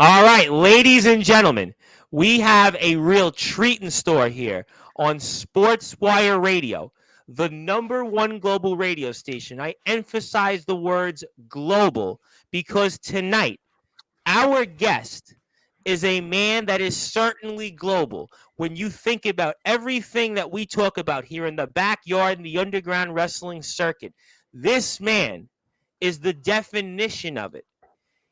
All right, ladies and gentlemen, we have a real treat in store here on Sportswire Radio, the number one global radio station. I emphasize the words global because tonight, our guest is a man that is certainly global. When you think about everything that we talk about here in the backyard in the underground wrestling circuit, this man is the definition of it.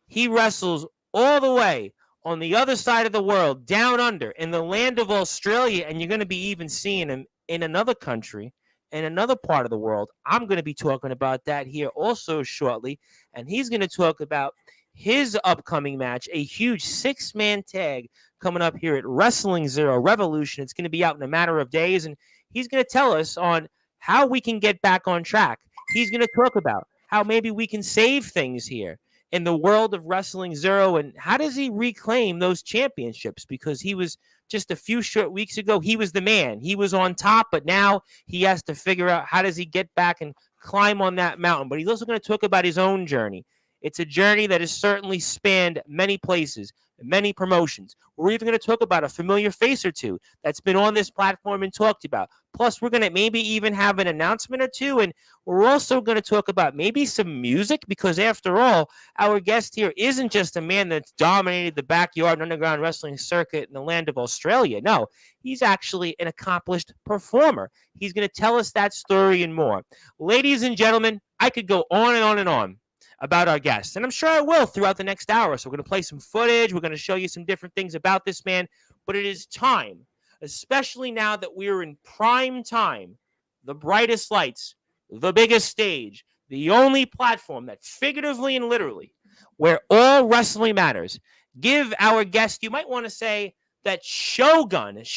He wrestles all the way on the other side of the world, down under, in the land of Australia, and you're going to be even seeing him in another country, in another part of the world. I'm going to be talking about that here also shortly, and he's going to talk about his upcoming match, a huge six-man tag coming up here at Wrestling Zero Revolution. It's going to be out in a matter of days, and he's going to tell us on how we can get back on track. He's going to talk about how maybe we can save things here in the world of Wrestling Zero, and how does he reclaim those championships? Because he was just a few short weeks ago, he was the man. He was on top, but now he has to figure out how does he get back and climb on that mountain. But he's also going to talk about his own journey. It's a journey that has certainly spanned many places, many promotions. We're even going to talk about a familiar face or two that's been on this platform and talked about. Plus, we're going to maybe even have an announcement or two, and we're also going to talk about maybe some music, because after all, our guest here isn't just a man that's dominated the backyard underground wrestling circuit in the land of Australia. No, he's actually an accomplished performer. He's going to tell us that story and more. Ladies and gentlemen, I could go on and on and on about our guest, and I'm sure I will throughout the next hour. So we're going to play some footage. We're going to show you some different things about this man, but it is time, especially now that we're in prime time, the brightest lights, the biggest stage, the only platform that figuratively and literally, where all wrestling matters. Give our guest, you might want to say, that shogun-like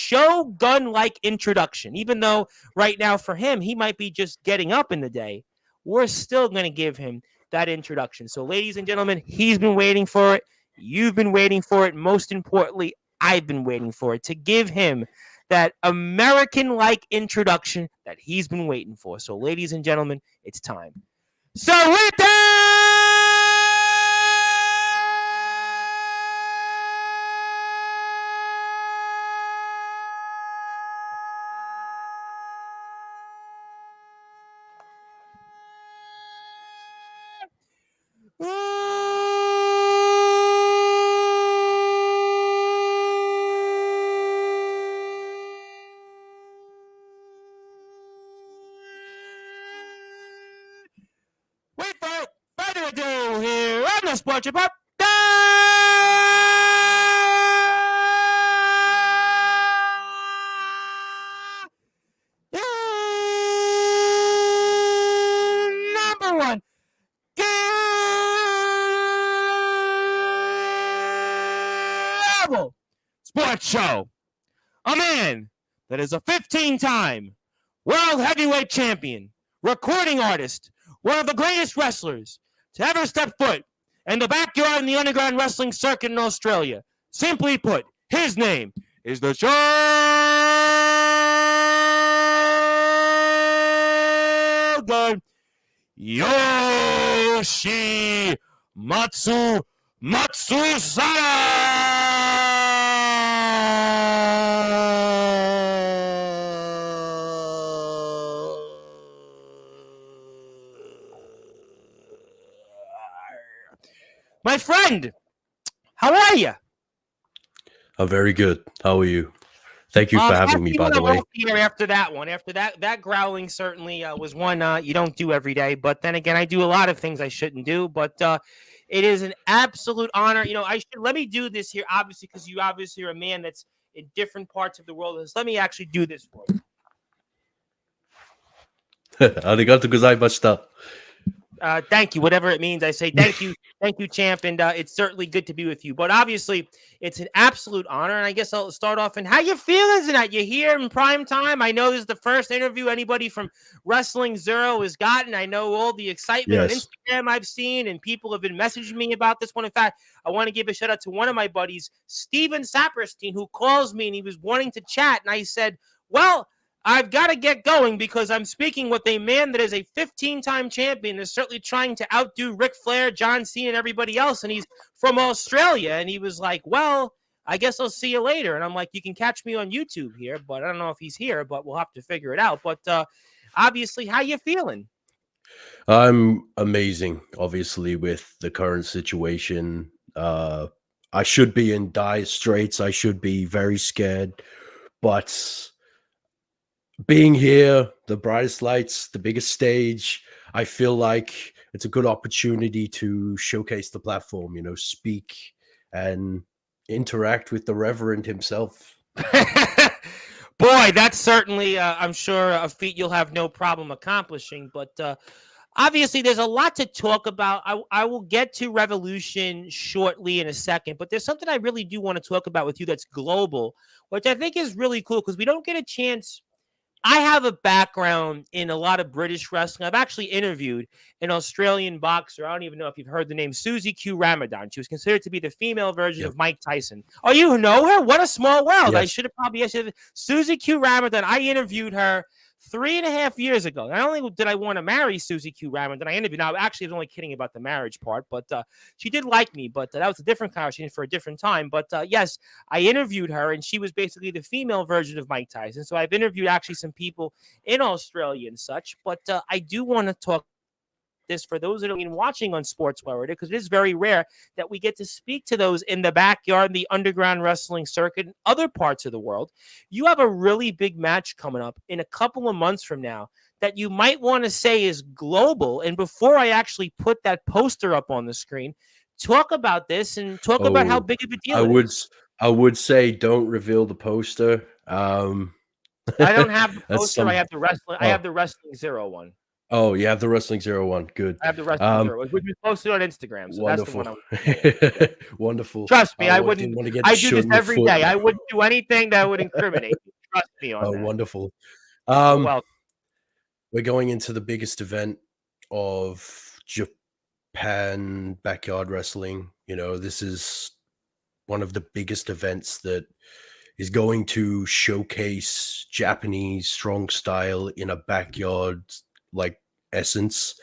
introduction. Even though right now for him, he might be just getting up in the day, we're still going to give him that introduction. So, ladies and gentlemen, he's been waiting for it. You've been waiting for it. Most importantly, I've been waiting for it, to give him that American-like introduction that he's been waiting for. So, ladies and gentlemen, it's time. So, with that, without further ado, here on the Sports Report, number one global sports show. A man that is a 15-time world heavyweight champion, recording artist, one of the greatest wrestlers to ever step foot in the backyard in the underground wrestling circuit in Australia. Simply put, his name is the Shogun Yoshimatsu My friend, how are you? I'm very good. How are you? Thank you for having me, by the way. After that one, that growling certainly was one you don't do every day. But then again, I do a lot of things I shouldn't do. But it is an absolute honor. You know, let me do this here, obviously, because you obviously are a man that's in different parts of the world. Let me actually do this for you. ありがとうございました。Thank you, whatever it means. I say thank you, champ, and it's certainly good to be with you. But obviously, it's an absolute honor, and I guess I'll start off. And how you feeling tonight? You're here in prime time. I know this is the first interview anybody from Wrestling Zero has gotten. I know all the excitement on Instagram I've seen, and people have been messaging me about this one. In fact, I want to give a shout out to one of my buddies, Steven Saperstein, who calls me, and he was wanting to chat, and I said, well, I've got to get going because I'm speaking with a man that is a 15-time champion and is certainly trying to outdo Ric Flair, John Cena, and everybody else. And he's from Australia. And he was like, well, I guess I'll see you later. And I'm like, you can catch me on YouTube here, but I don't know if he's here, but we'll have to figure it out. But obviously, how you feeling? I'm amazing, obviously, with the current situation. I should be in dire straits. I should be very scared. But being here, the brightest lights, the biggest stage, I feel like it's a good opportunity to showcase the platform, speak and interact with the Reverend himself. Boy, that's certainly, I'm sure, a feat you'll have no problem accomplishing. But obviously, there's a lot to talk about. I will get to Revolution shortly in a second, but there's something I really do want to talk about with you that's global, which I think is really cool because we don't get a chance. I have a background in a lot of British wrestling. I've actually interviewed an Australian boxer. I don't even know if you've heard the name Susie Q Ramadan. She was considered to be the female version Yep. of Mike Tyson. Oh, you know her? What a small world. I Yes. should have probably asked you. Susie Q Ramadan. I interviewed her 3.5 years ago. Not only did I want to marry Susie Q Ramadan, I interviewed. Now, actually, I was only kidding about the marriage part, but she did like me. But that was a different conversation for a different time. But yes, I interviewed her, and she was basically the female version of Mike Tyson. So I've interviewed actually some people in Australia and such. But I do want to talk this for those that are watching on Sportswire, because it is very rare that we get to speak to those in the backyard, the underground wrestling circuit, and other parts of the world. You have a really big match coming up in a couple of months from now that you might want to say is global. And before I actually put that poster up on the screen, talk about this and talk about how Oh, big of a I deal it would is. I would say don't reveal the poster. I don't have the That's poster. I some have the wrestling. I have oh the Wrestling Zero one. oh you have the Wrestling Zero One. Good. I have the Wrestling Um Zero, which we posted on Instagram. So that's the Wonderful. one I was referring to. Yeah. Wonderful. Trust me, I I didn't wouldn't. want to get I do shot this in the every foot. day. I wouldn't do anything that would incriminate me. Trust me on Oh, that. wonderful. You're Um, welcome. we're going into the biggest event of Japan backyard wrestling. This is one of the biggest events that is going to showcase Japanese strong style in a backyard like essence.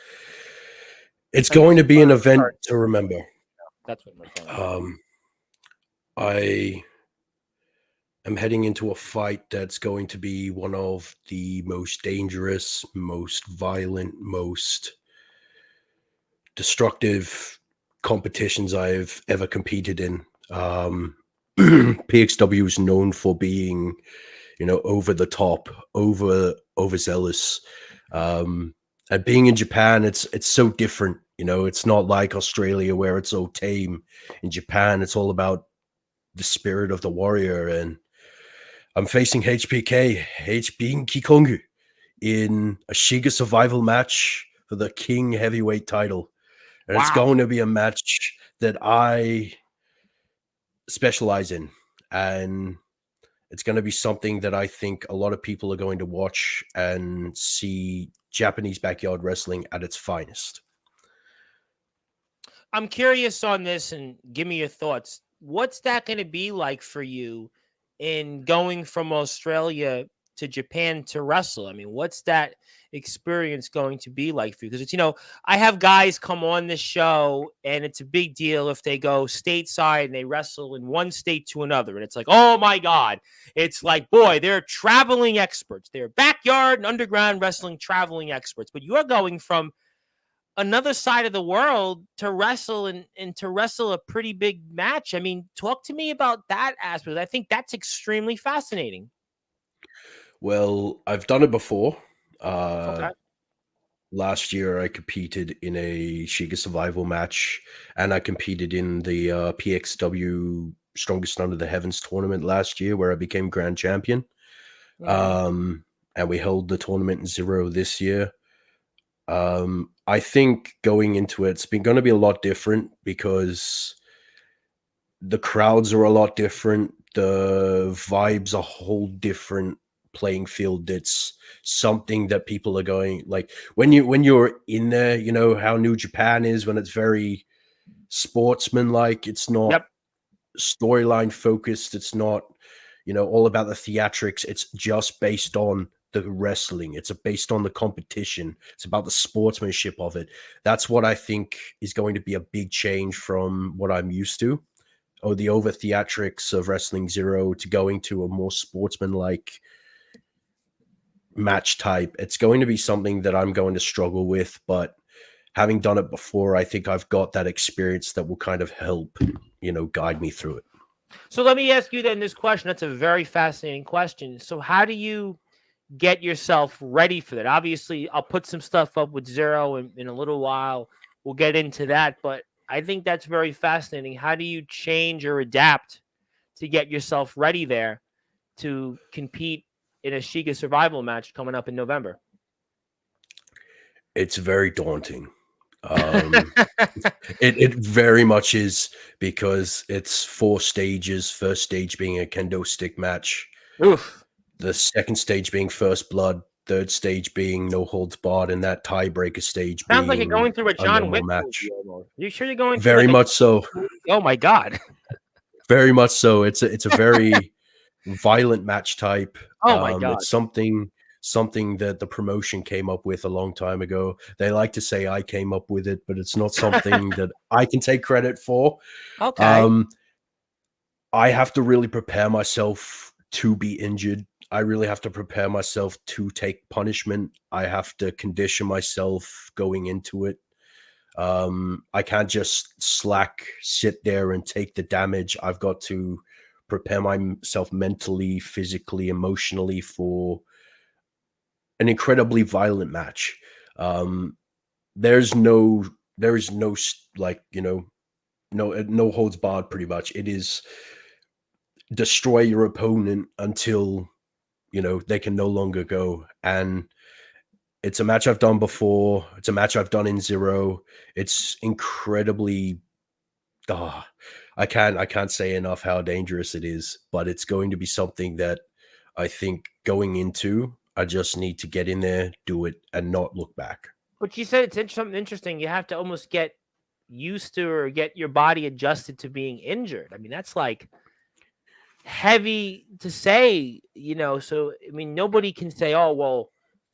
It's And going this to is be what an I'm event referring to remember. to. That's what I'm referring to. Um, I am heading into a fight that's going to be one of the most dangerous, most violent, most destructive competitions I've ever competed in. PXW is known for being, over the top, overzealous. And being in Japan, it's so different. It's not like Australia where it's so tame. In Japan, it's all about the spirit of the warrior. And I'm facing HBK, HB Kikongu, in a Shiga survival match for the King Heavyweight title. And it's Wow. going to be a match that I specialize in. And it's going to be something that I think a lot of people are going to watch and see Japanese backyard wrestling at its finest. I'm curious on this, and give me your thoughts. What's that going to be like for you in going from Australia to Japan to wrestle? I mean, what's that experience going to be like for you? Because it's, I have guys come on this show, and it's a big deal if they go stateside and they wrestle in one state to another. And it's like, oh my God. It's like, boy, they're traveling experts. They're backyard and underground wrestling traveling experts. But you're going from another side of the world to wrestle and to wrestle a pretty big match. I mean, talk to me about that aspect. I think that's extremely fascinating. Well, I've done it before. Uh, Okay. Last year, I competed in a Shiga survival match, and I competed in the PXW Strongest Under the Heavens tournament last year, where I became grand champion. Mm-hmm. And we held the tournament in Zero this year. I think going into it, it's been going to be a lot different because the crowds are a lot different. The vibes are a whole different playing field. It's something that people are going like when you're in there, you know how New Japan is when it's very sportsman-like. It's not Yep. storyline focused. It's not, all about the theatrics. It's just based on the wrestling. It's based on the competition. It's about the sportsmanship of it. That's what I think is going to be a big change from what I'm used to. Or the over theatrics of Wrestling Zero to going to a more sportsman-like match type. It's going to be something that I'm going to struggle with, but having done it before, I think I've got that experience that will kind of help, guide me through it. So let me ask you then this question. That's a very fascinating question. So how do you get yourself ready for that? Obviously, I'll put some stuff up with Zero in a little while. We'll get into that, but I think that's very fascinating. How do you change or adapt to get yourself ready there to compete in a Shiga survival match coming up in November? It's very daunting. It very much is, because it's 4 stages. First stage being a kendo stick match. Oof. The second stage being first blood. Third stage being no holds barred, and that tiebreaker stage Sounds like you're being going through a a John normal Wick movie match. almost. Are you sure you're going through Very like a much so. oh my God. Very much so. It's a very violent match type. Oh my God. It's something that the promotion came up with a long time ago. They like to say I came up with it, but it's not something that I can take credit for. Okay. Um, I have to really prepare myself to be injured. I really have to prepare myself to take punishment. I have to condition myself going into it. I can't just sit there and take the damage. I've got to prepare myself mentally, physically, emotionally for an incredibly violent match. Um, there's no, there is no no holds barred. Pretty much, it is destroy your opponent until they can no longer go. And it's a match I've done before. It's a match I've done in Zero. It's incredibly. Oh, I can't say enough how dangerous it is, but it's going to be something that I think going into, I just need to get in there, do it, and not look back. But you said it's something interesting. You have to almost get used to or get your body adjusted to being injured. I mean, that's like heavy to say, So, I mean, nobody can say, oh, well,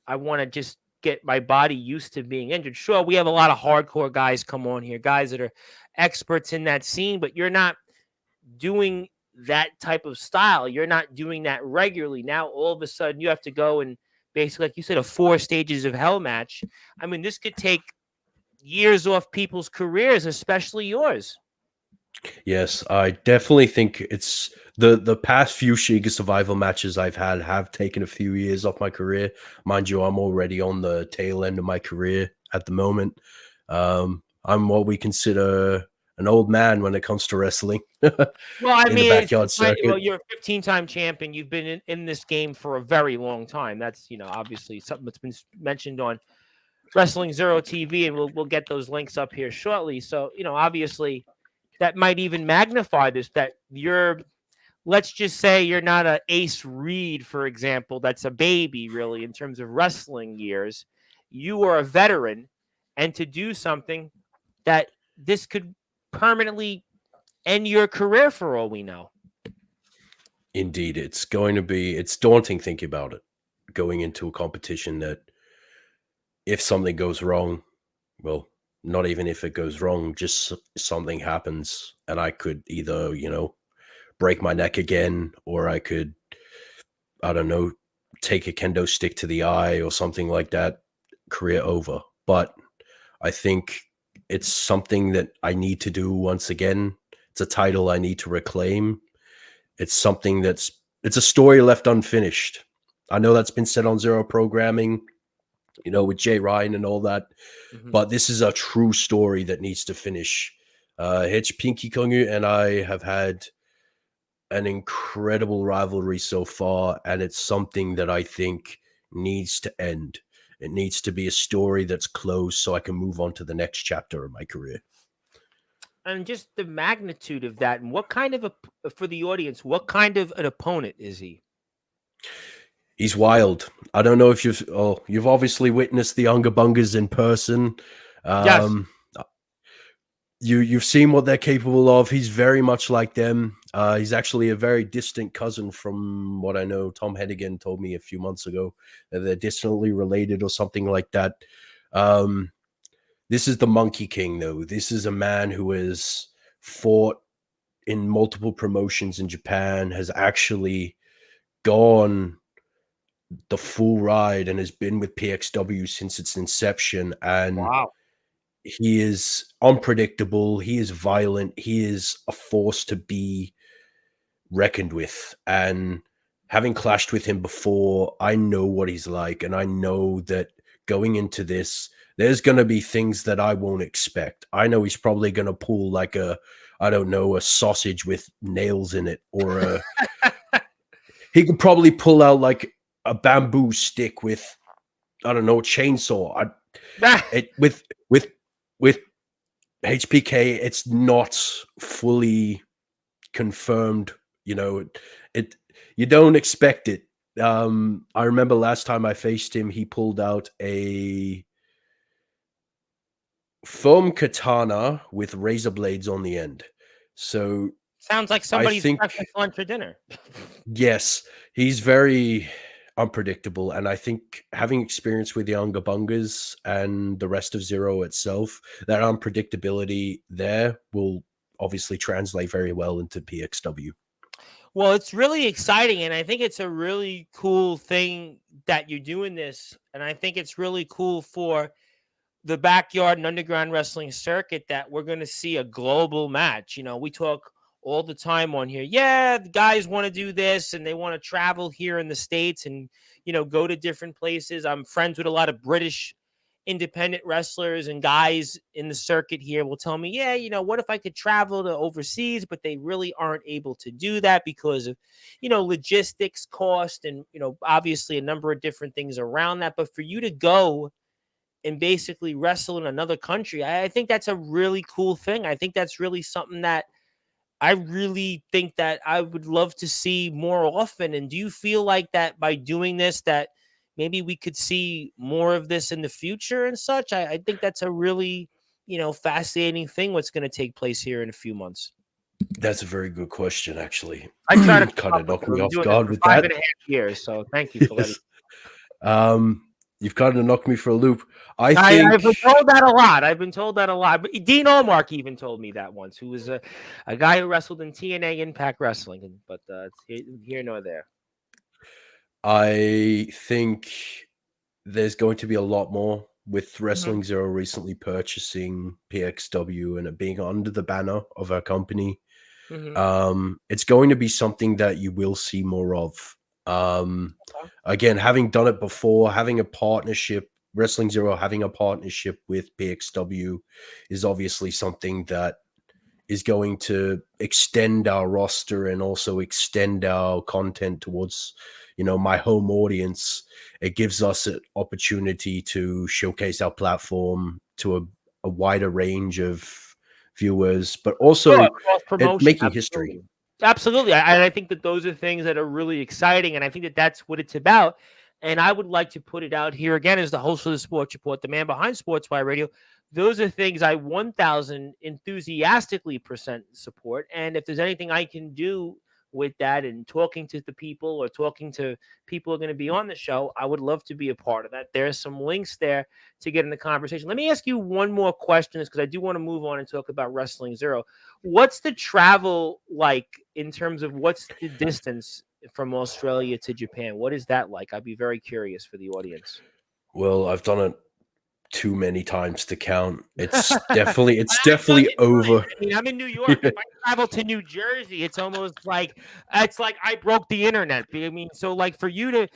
I want to just get my body used to being injured. Sure, we have a lot of hardcore guys come on here, guys that are experts in that scene, but you're not doing that type of style. You're not doing that regularly. Now, all of a sudden, you have to go and basically, like you said, a 4 stages of hell match. I mean, this could take years off people's careers, especially yours. Yes, I definitely think it's the past few Shiga survival matches I've had have taken a few years off my career. Mind you, I'm already on the tail end of my career at the moment. I'm what we consider an old man when it comes to wrestling Well, I in the mean, backyard circuit. you're a 15-time champion. You've been in this game for a very long time. That's obviously something that's been mentioned on Wrestling Zero TV, and we'll get those links up here shortly. So obviously, that might even magnify this. That let's just say you're not a Ace Reed, for example. That's a baby, really, in terms of wrestling years. You are a veteran, and to do something that this could permanently end your career for all we know. Indeed, it's daunting thinking about it, going into a competition that if something goes wrong, well, not even if it goes wrong, just something happens and I could either, break my neck again, or I could, I don't know, take a kendo stick to the eye or something like that, career over. But I think it's something that I need to do once again. It's a title I need to reclaim. It's something it's a story left unfinished. I know that's been said on Zero Programming, with Jay Ryan and all that, but this is a true story that needs to finish. Hitch Pinky Kongu and I have had an incredible rivalry so far, and it's something that I think needs to end. It needs to be a story that's closed so I can move on to the next chapter of my career. And just the magnitude of that, and what kind of for the audience, what kind of an opponent is he? He's wild. I don't know if you've obviously witnessed the Unga Bungas in person. Yes. You've seen what they're capable of. He's very much like them. He's actually a very distant cousin from what I know. Tom Hennigan told me a few months ago that they're distantly related or something like that. Um, this is the Monkey King, though. This is a man who has fought in multiple promotions in Japan, has actually gone the full ride and has been with PXW since its inception. And Wow. he is unpredictable. He is violent. He is a force to be reckoned with. And having clashed with him before, I know what he's like. And I know that going into this, there's going to be things that I won't expect. I know he's probably going to pull like I don't know, a sausage with nails in it, or he could probably pull out like a bamboo stick with, I don't know, a chainsaw. With HPK, it's not fully confirmed. You know, it you don't expect it. I remember last time I faced him, he pulled out a foam katana with razor blades on the end. So Sounds like I somebody's think, breakfast, lunch, or dinner. yes, he's very unpredictable. And I think having experience with the Unga Bungas and the rest of Zero itself, that unpredictability there will obviously translate very well into PXW. Well, it's really exciting, and I think it's a really cool thing that you're doing this, and I think it's really cool for the backyard and underground wrestling circuit that we're going to see a global match. We talk all the time on here. Yeah, the guys want to do this and they want to travel here in the States and, go to different places. I'm friends with a lot of British independent wrestlers, and guys in the circuit here will tell me, yeah, what if I could travel to overseas, but they really aren't able to do that because of, logistics, cost, and, obviously a number of different things around that. But for you to go and basically wrestle in another country, I think that's a really cool thing. I think that's really something that I really think that I would love to see more often. And do you feel like that by doing this, that maybe we could see more of this in the future and such? I think that's a really, fascinating thing what's going to take place here in a few months. That's a very good question, actually. I try to Kind come up of with knocked it. me I've been off doing this guard for with five that. and a half years. So thank you for letting. Yes. You've kind of knocked me for a loop. I've been told that a lot. I've been told that a lot. But Dean Allmark even told me that once, who was a guy who wrestled in TNA Impact Wrestling. But it's here nor there. I think there's going to be a lot more with Mm-hmm. Wrestling Zero recently purchasing PXW and it being under the banner of our company. Mm-hmm. It's going to be something that you will see more of. Again, having done it before, having a partnership, Wrestling Zero having a partnership with PXW is obviously something that is going to extend our roster and also extend our content towards, my home audience. It gives us an opportunity to showcase our platform to a wider range of viewers, but Sure, also cross promotion, making history. absolutely. Absolutely, and I think that those are things that are really exciting, and I think that that's what it's about. And I would like to put it out here again as the host of the Sports Report, the man behind Sportswire Radio. Those are things I 1,000 enthusiastically percent support. And if there's anything I can do with that and talking to the people or talking to people who are going to be on the show, I would love to be a part of that. There's some links there to get in the conversation. Let me ask you one more question, because I do want to move on and talk about Wrestling Zero. What's the travel like in terms of what's the distance from Australia to Japan? What is that like? I'd be very curious for the audience. Well, I've done it too many times to count. It's I definitely figured you would. over. I mean, I'm in New York. If I travel to New Jersey, it's like I broke the internet. I mean, so like for you to,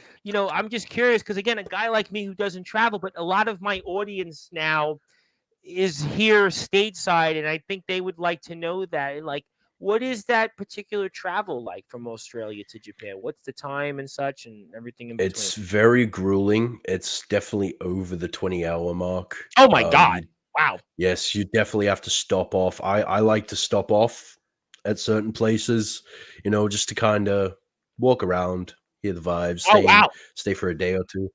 I'm just curious because again, a guy like me who doesn't travel, but a lot of my audience now is here stateside, and I think they would like to know that. Like, what is that particular travel like from Australia to Japan? What's the time and such, and everything in between? It's very grueling. It's definitely over the 20-hour mark. Oh my god! You Wow. Yes, you definitely have to stop off. I like to stop off at certain places, just to kind of walk around, hear the vibes, Oh wow. stay for a day or two.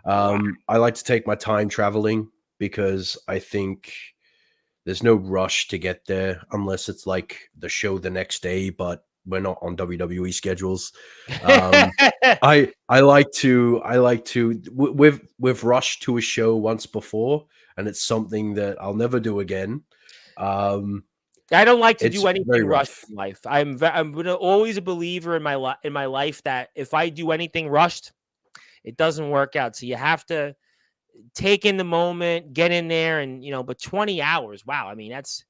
Wow. I like to take my time traveling because I think there's no rush to get there unless it's like the show the next day. But we're not on WWE schedules. Um, I like to we've rushed to a show once before, and it's something that I'll never do again. Um, I don't like to it's do very anything rushed rough. in life. I'm always a believer in my life that if I do anything rushed, it doesn't work out. So you have to take in the moment, get in there, and but 20 hours. Wow, I mean that's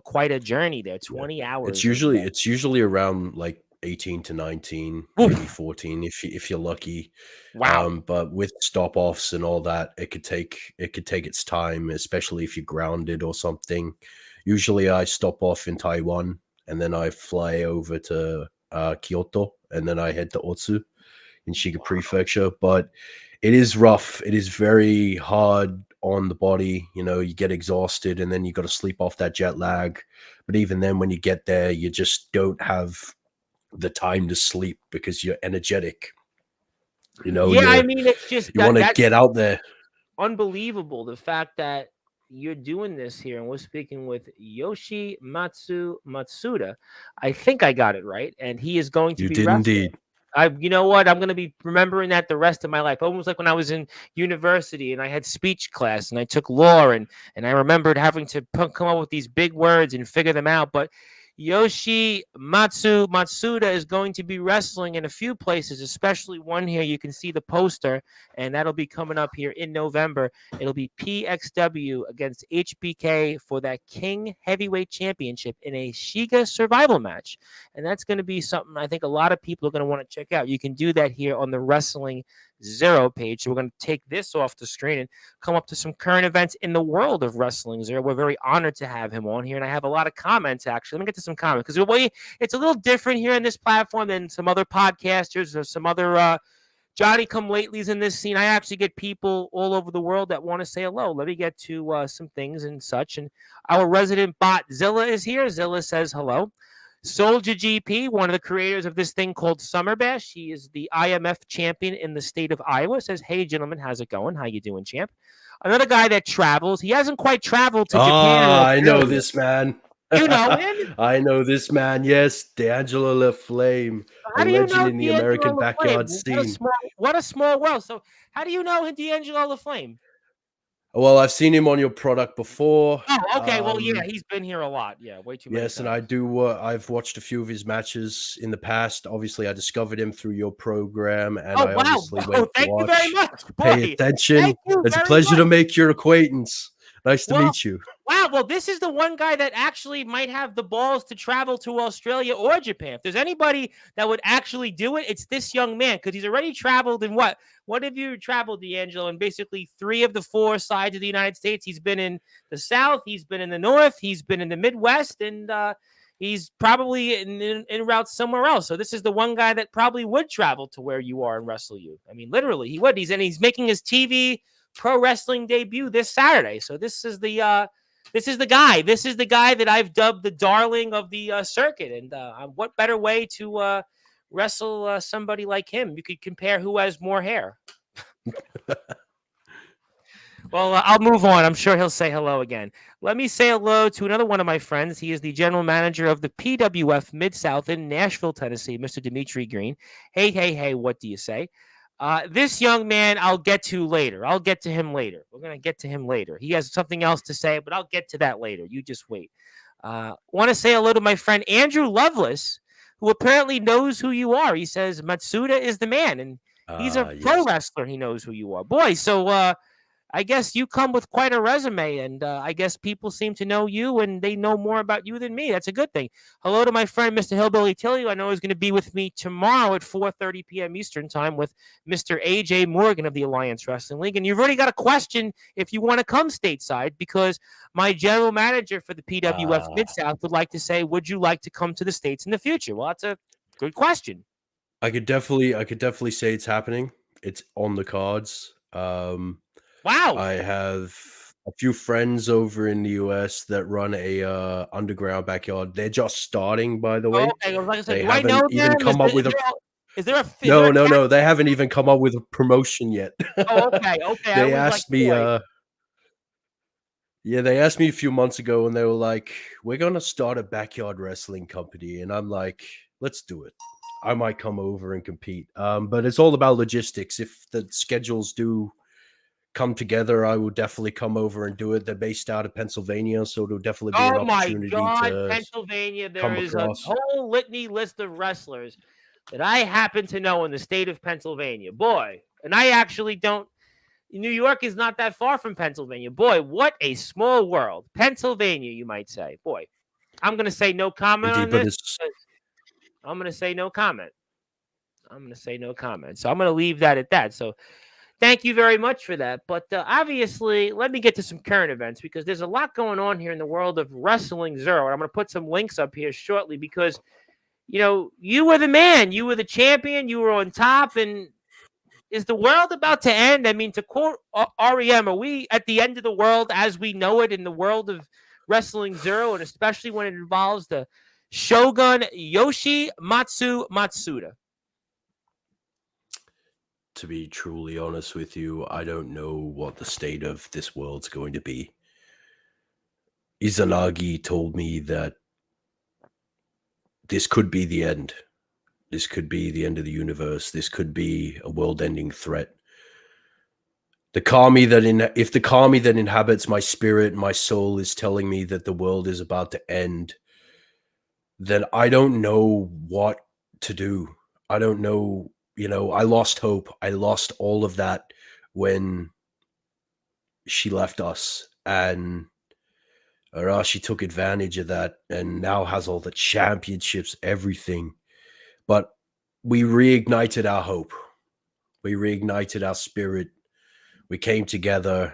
quite a journey there. Yeah. 20 It's hours of usually it's usually around like 18 to 19, maybe oof, 14 if you're lucky. wow. But with stop offs and all that, it could take its time, especially if you're grounded or something. Usually I stop off in Taiwan and then I fly over to Kyoto and then I head to Otsu in Shiga Prefecture. But it is rough. It is very hard on the body. You get exhausted and then you got to sleep off that jet lag. But even then, when you get there, you just don't have the time to sleep because you're energetic. You know, Yeah, I you mean it's just you want to that's get out there. unbelievable the fact that you're doing this here and we're speaking with Matsuda. I think I got it right, and he is going to You be did wrestling. indeed. You know what? I'm going to be remembering that the rest of my life. Almost like when I was in university and I had speech class and I took law and I remembered having to come up with these big words and figure them out. But Matsuda is going to be wrestling in a few places, especially one here. You can see the poster, and that'll be coming up here in November. It'll be PXW against HBK for that King Heavyweight Championship in a Shiga survival match. And that's going to be something I think a lot of people are going to want to check out. You can do that here on the Wrestling Zero page. So we're going to take this off the screen and come up to some current events in the world of Wrestling Zero. We're very honored to have him on here, and I have a lot of comments, actually. Let me get to some comments, because it's a little different here in this platform than some other podcasters or some other Johnny come latelys in this scene. I actually get people all over the world that want to say hello. Let me get to some things and such. And our resident bot Zilla is here. Zilla says hello. Soldier GP, one of the creators of this thing called Summer Bash. He is the IMF champion in the state of Iowa. Says, "Hey, gentlemen, how's it going? How you doing, champ?" Another guy that travels. He hasn't quite traveled to Japan or I know Australia. this man. You know him? I know this man. Yes, D'Angelo LaFlame, a How do you legend know in the American D'Angelo LaFlame? backyard scene. What a small world. So, how do you know D'Angelo LaFlame? Well, I've seen him on your product before. Oh, okay. Well, yeah, he's been here a lot. Yeah, way too many Yes, and times. I do. I've watched a few of his matches in the past. Obviously, I discovered him through your program, and Oh, I wow. obviously Oh, went to thank you very watch. much, Pay boy. attention. Thank you It's a very pleasure much. to make your acquaintance. Nice to Well, meet you. wow. Well, this is the one guy that actually might have the balls to travel to Australia or Japan. If there's anybody that would actually do it, it's this young man, because he's already traveled in what? What have you traveled, D'Angelo? In basically 3 of the 4 sides of the United States. He's been in the South, he's been in the North, he's been in the Midwest, and he's probably in route somewhere else. So this is the one guy that probably would travel to where you are and wrestle you. I mean, literally, he would. He's making his TV pro wrestling debut this Saturday. So this is the guy. This is the guy that I've dubbed the darling of the circuit. And what better way to wrestle somebody like him? You could compare who has more hair. Well, I'll move on. I'm sure he'll say hello again. Let me say hello to another one of my friends. He is the general manager of the PWF Mid-South in Nashville, Tennessee, Mr. Dimitri Green. Hey, hey, hey, what do you say? This young man I'll get to later. I'll get to him later. We're going to get to him later. He has something else to say, but I'll get to that later. You just wait. Want to say hello to my friend Andrew Lovelace, who apparently knows who you are. He says Matsuda is the man, and he's a pro Yes. wrestler. He knows who you are. Boy, so I guess you come with quite a resume, and I guess people seem to know you, and they know more about you than me. That's a good thing. Hello to my friend, Mr. Hillbilly Tilly. I know he's going to be with me tomorrow at 4:30 p.m. Eastern Time with Mr. A.J. Morgan of the Alliance Wrestling League. And you've already got a question if you want to come stateside, because my general manager for the PWF Mid-South would like to say, would you like to come to the States in the future? Well, that's a good question. I could definitely say it's happening. It's on the cards. Wow. I have a few friends over in the US that run a underground backyard. They're just starting, by the Oh, way. okay. Like I said, They do I know haven't even them? come up with a Is there no, a no, cat? no. They haven't even come up with a promotion yet. Oh, okay. Okay. I They always like asked me. boy. Yeah, they asked me a few months ago and they were like, we're going to start a backyard wrestling company. And I'm like, let's do it. I might come over and compete. But it's all about logistics. If the schedules do come together, I will definitely come over and do it. They're based out of Pennsylvania, so it'll definitely be an Oh my opportunity God, to Pennsylvania, there come is a across. whole litany list of wrestlers that I happen to know in the state of Pennsylvania. Boy, and I actually don't. New York is not that far from Pennsylvania. Boy, what a small world. Pennsylvania, you might say. Boy, I'm going to say no comment Indeed, on but this. it's I'm going to say no comment. I'm going to say no comment. So I'm going to leave that at that. So thank you very much for that. But obviously, let me get to some current events because there's a lot going on here in the world of Wrestling Zero. And I'm going to put some links up here shortly because, you were the man. You were the champion. You were on top. And is the world about to end? I mean, to quote REM, are we at the end of the world as we know it in the world of Wrestling Zero, and especially when it involves the Shogun Yoshimatsu Matsuda? to be truly honest with you, I don't know what the state of this world's going to be. Izanagi told me that this could be the end. This could be the end of the universe. This could be a world-ending threat. If the kami that inhabits my spirit, my soul is telling me that the world is about to end, then I don't know what to do. I don't know, I lost hope. I lost all of that when she left us, and Arashi took advantage of that and now has all the championships, everything. But we reignited our hope. We reignited our spirit. We came together,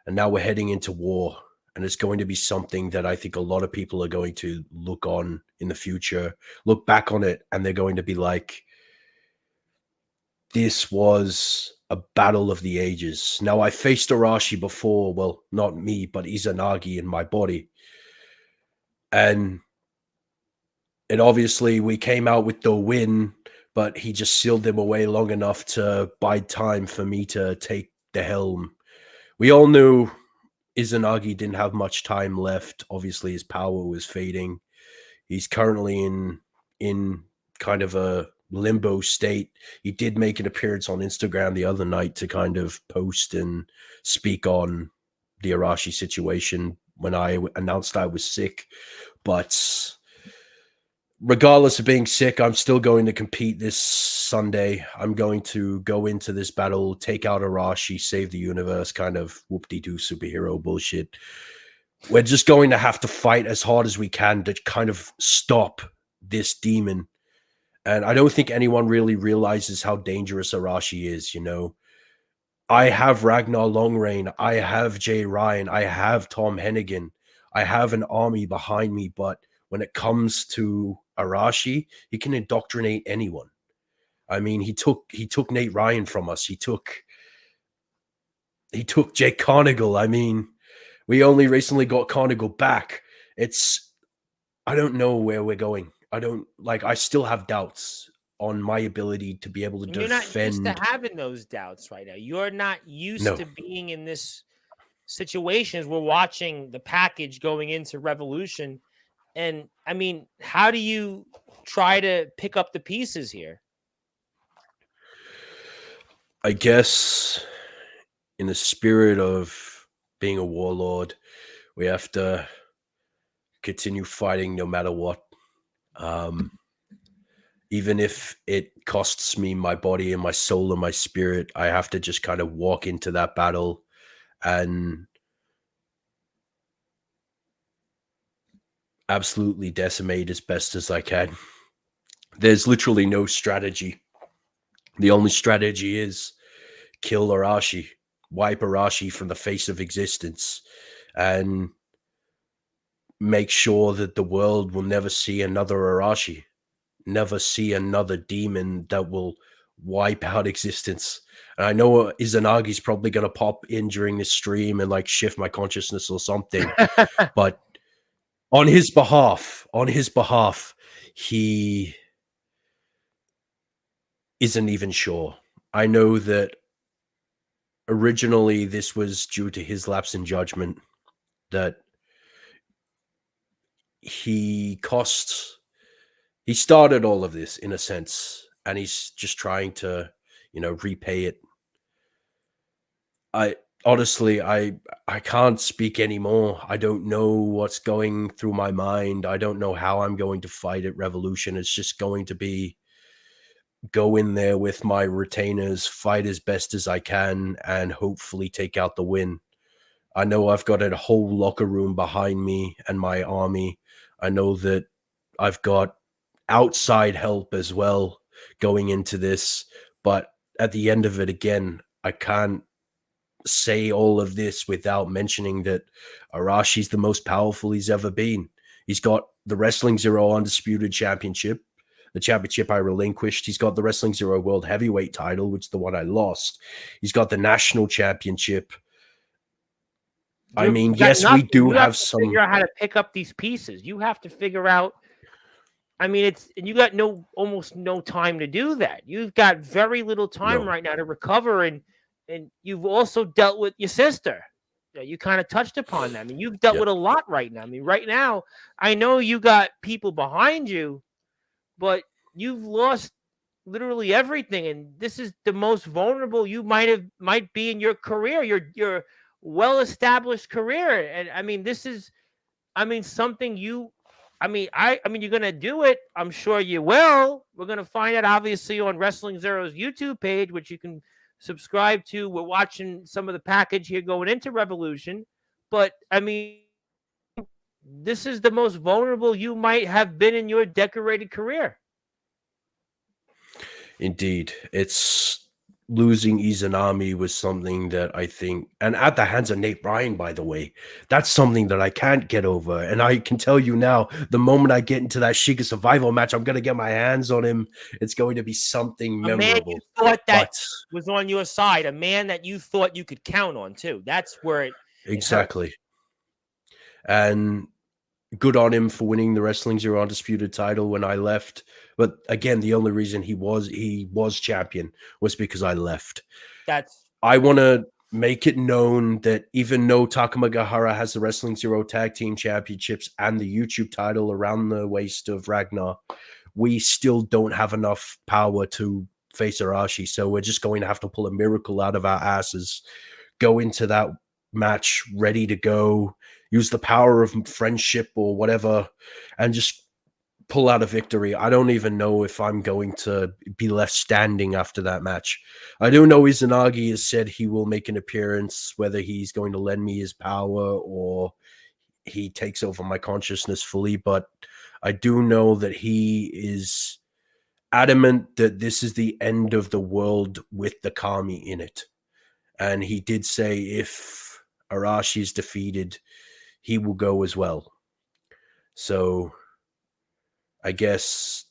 and now we're heading into war. And it's going to be something that I think a lot of people are going to look on in the future, look back on it, and they're going to be like, this was a battle of the ages. Now, I faced Arashi before, well, not me, but Izanagi in my body. And obviously we came out with the win, but he just sealed them away long enough to bide time for me to take the helm. We all knew Izanagi didn't have much time left. Obviously, his power was fading. He's currently in kind of a limbo state. He did make an appearance on Instagram the other night to kind of post and speak on the Arashi situation when I announced I was sick. But regardless of being sick, I'm still going to compete this Sunday. I'm going to go into this battle, take out Arashi, save the universe, kind of whoop-de-doo superhero bullshit. We're just going to have to fight as hard as we can to kind of stop this demon. And I don't think anyone really realizes how dangerous Arashi is, I have Ragnar Longreign. I have Jay Ryan. I have Tom Hennigan. I have an army behind me, but when it comes to Arashi, he can indoctrinate anyone. I mean, he took Nate Ryan from us. He took Jake Carnigal. I mean, we only recently got Carnigal back. I don't know where we're going. I still have doubts on my ability to be able to And you're not used to defend. having those doubts right now. You're not used No, to being in this situations. We're watching the package going into Revolution. And I mean, how do you try to pick up the pieces here? I guess in the spirit of being a warlord, we have to continue fighting no matter what. Even if it costs me my body and my soul and my spirit, I have to just kind of walk into that battle and absolutely decimate as best as I can. There's literally no strategy. The only strategy is kill Arashi, wipe Arashi from the face of existence, and make sure that the world will never see another Arashi, never see another demon that will wipe out existence. And I know Izanagi's probably going to pop in during this stream and like shift my consciousness or something, but on his behalf, he isn't even sure. I know that originally this was due to his lapse in judgment. that he costs he started all of this in a sense, and he's just trying to, repay it. I honestly, I can't speak anymore. I don't know what's going through my mind. I don't know how I'm going to fight at Revolution. It's just going to be go in there with my retainers, fight as best as I can, and hopefully take out the win. I know I've got a whole locker room behind me and my army. I know that I've got outside help as well going into this. But at the end of it, again, I can't say all of this without mentioning that Arashi's the most powerful he's ever been. He's got the Wrestling Zero Undisputed Championship, the championship I relinquished. He's got the Wrestling Zero World Heavyweight title, which is the one I lost. He's got the National Championship. I mean, You got yes, we nothing. do You have have to some. figure out how to pick up these pieces. You have to figure out. I mean, and you got almost no time to do that. You've got very little time No. right now to recover, and you've also dealt with your sister. You kind of touched upon that. I mean, you've dealt Yep. with a lot right now. I mean, right now, I know you got people behind you, but you've lost literally everything, and this is the most vulnerable you might be in your career, your well established career. And I mean, this is, I mean, something you. I mean, you're gonna do it. I'm sure you will. We're gonna find out, obviously, on Wrestling Zero's YouTube page, which you can subscribe to. We're watching some of the package here going into Revolution, but I mean, this is the most vulnerable you might have been in your decorated career. Indeed. It's losing Izanami was something that I think, and at the hands of Nate Bryan, by the way, that's something that I can't get over. And I can tell you now, the moment I get into that Sheikah Survival match, I'm going to get my hands on him. It's going to be something A man you memorable. thought that But was on your side, a man that you thought you could count on too. That's where it hurts. exactly. And good on him for winning the Wrestling Zero Undisputed title when I left. But again, the only reason he was champion was because I left. That's I want to make it known that even though Takamagahara has the Wrestling Zero Tag Team Championships and the YouTube title around the waist of Ragnar, we still don't have enough power to face Arashi. So we're just going to have to pull a miracle out of our asses, go into that match ready to go, use the power of friendship or whatever, and just pull out a victory. I don't even know if I'm going to be left standing after that match. I do know Izanagi has said he will make an appearance, whether he's going to lend me his power or he takes over my consciousness fully, but I do know that he is adamant that this is the end of the world with the Kami in it. And he did say if Arashi is defeated, he will go as well. So I guess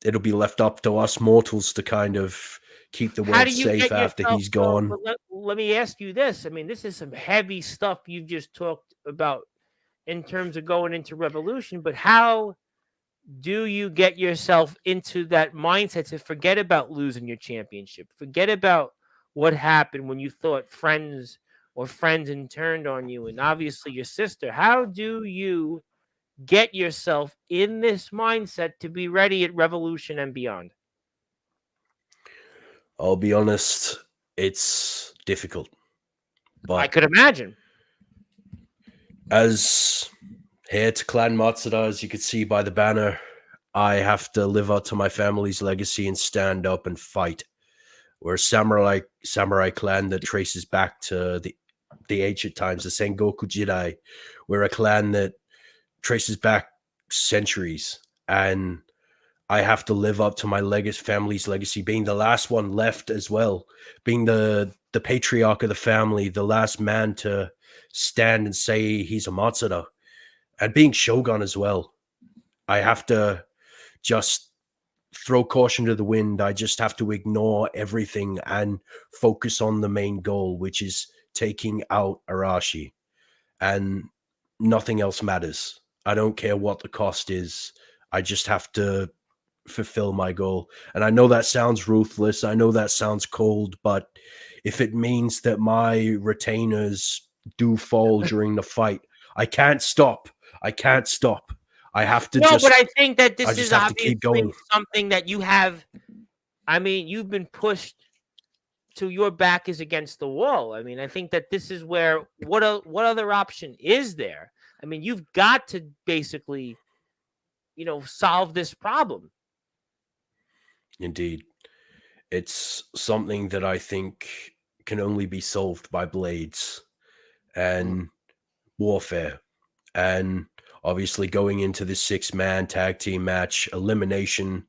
it'll be left up to us mortals to kind of keep the how world do you safe get after yourself. he's Well, gone. let me ask you this. I mean, this is some heavy stuff you've just talked about in terms of going into Revolution. But how do you get yourself into that mindset to forget about losing your championship? Forget about what happened when you thought friends and turned on you, and obviously your sister. How do you get yourself in this mindset to be ready at Revolution and beyond? I'll be honest, it's difficult. I But could imagine. as heir to Clan Matsuda, as you can see by the banner, I have to live up to my family's legacy and stand up and fight. We're a samurai clan that traces back to the ancient times, the Sengoku Jidai. We're a clan that traces back centuries, and I have to live up to my family's legacy, being the last one left as well, being the patriarch of the family, the last man to stand and say he's a Matsuda, and being Shogun as well. I have to just throw caution to the wind. I just have to ignore everything and focus on the main goal, which is taking out Arashi. And nothing else matters. I don't care what the cost is. I just have to fulfill my goal. And I know that sounds ruthless. I know that sounds cold, but if it means that my retainers do fall during the fight. I can't stop. I can't stop. I have to No, but just I think that I this just is have to keep obviously going. something that you have. I mean, you've been pushed to your back is against the wall. I mean, I think that this is where what other option is there? I mean, you've got to basically, solve this problem. Indeed. It's something that I think can only be solved by blades Mm. and warfare. And obviously, going into this 6-man tag team match, elimination,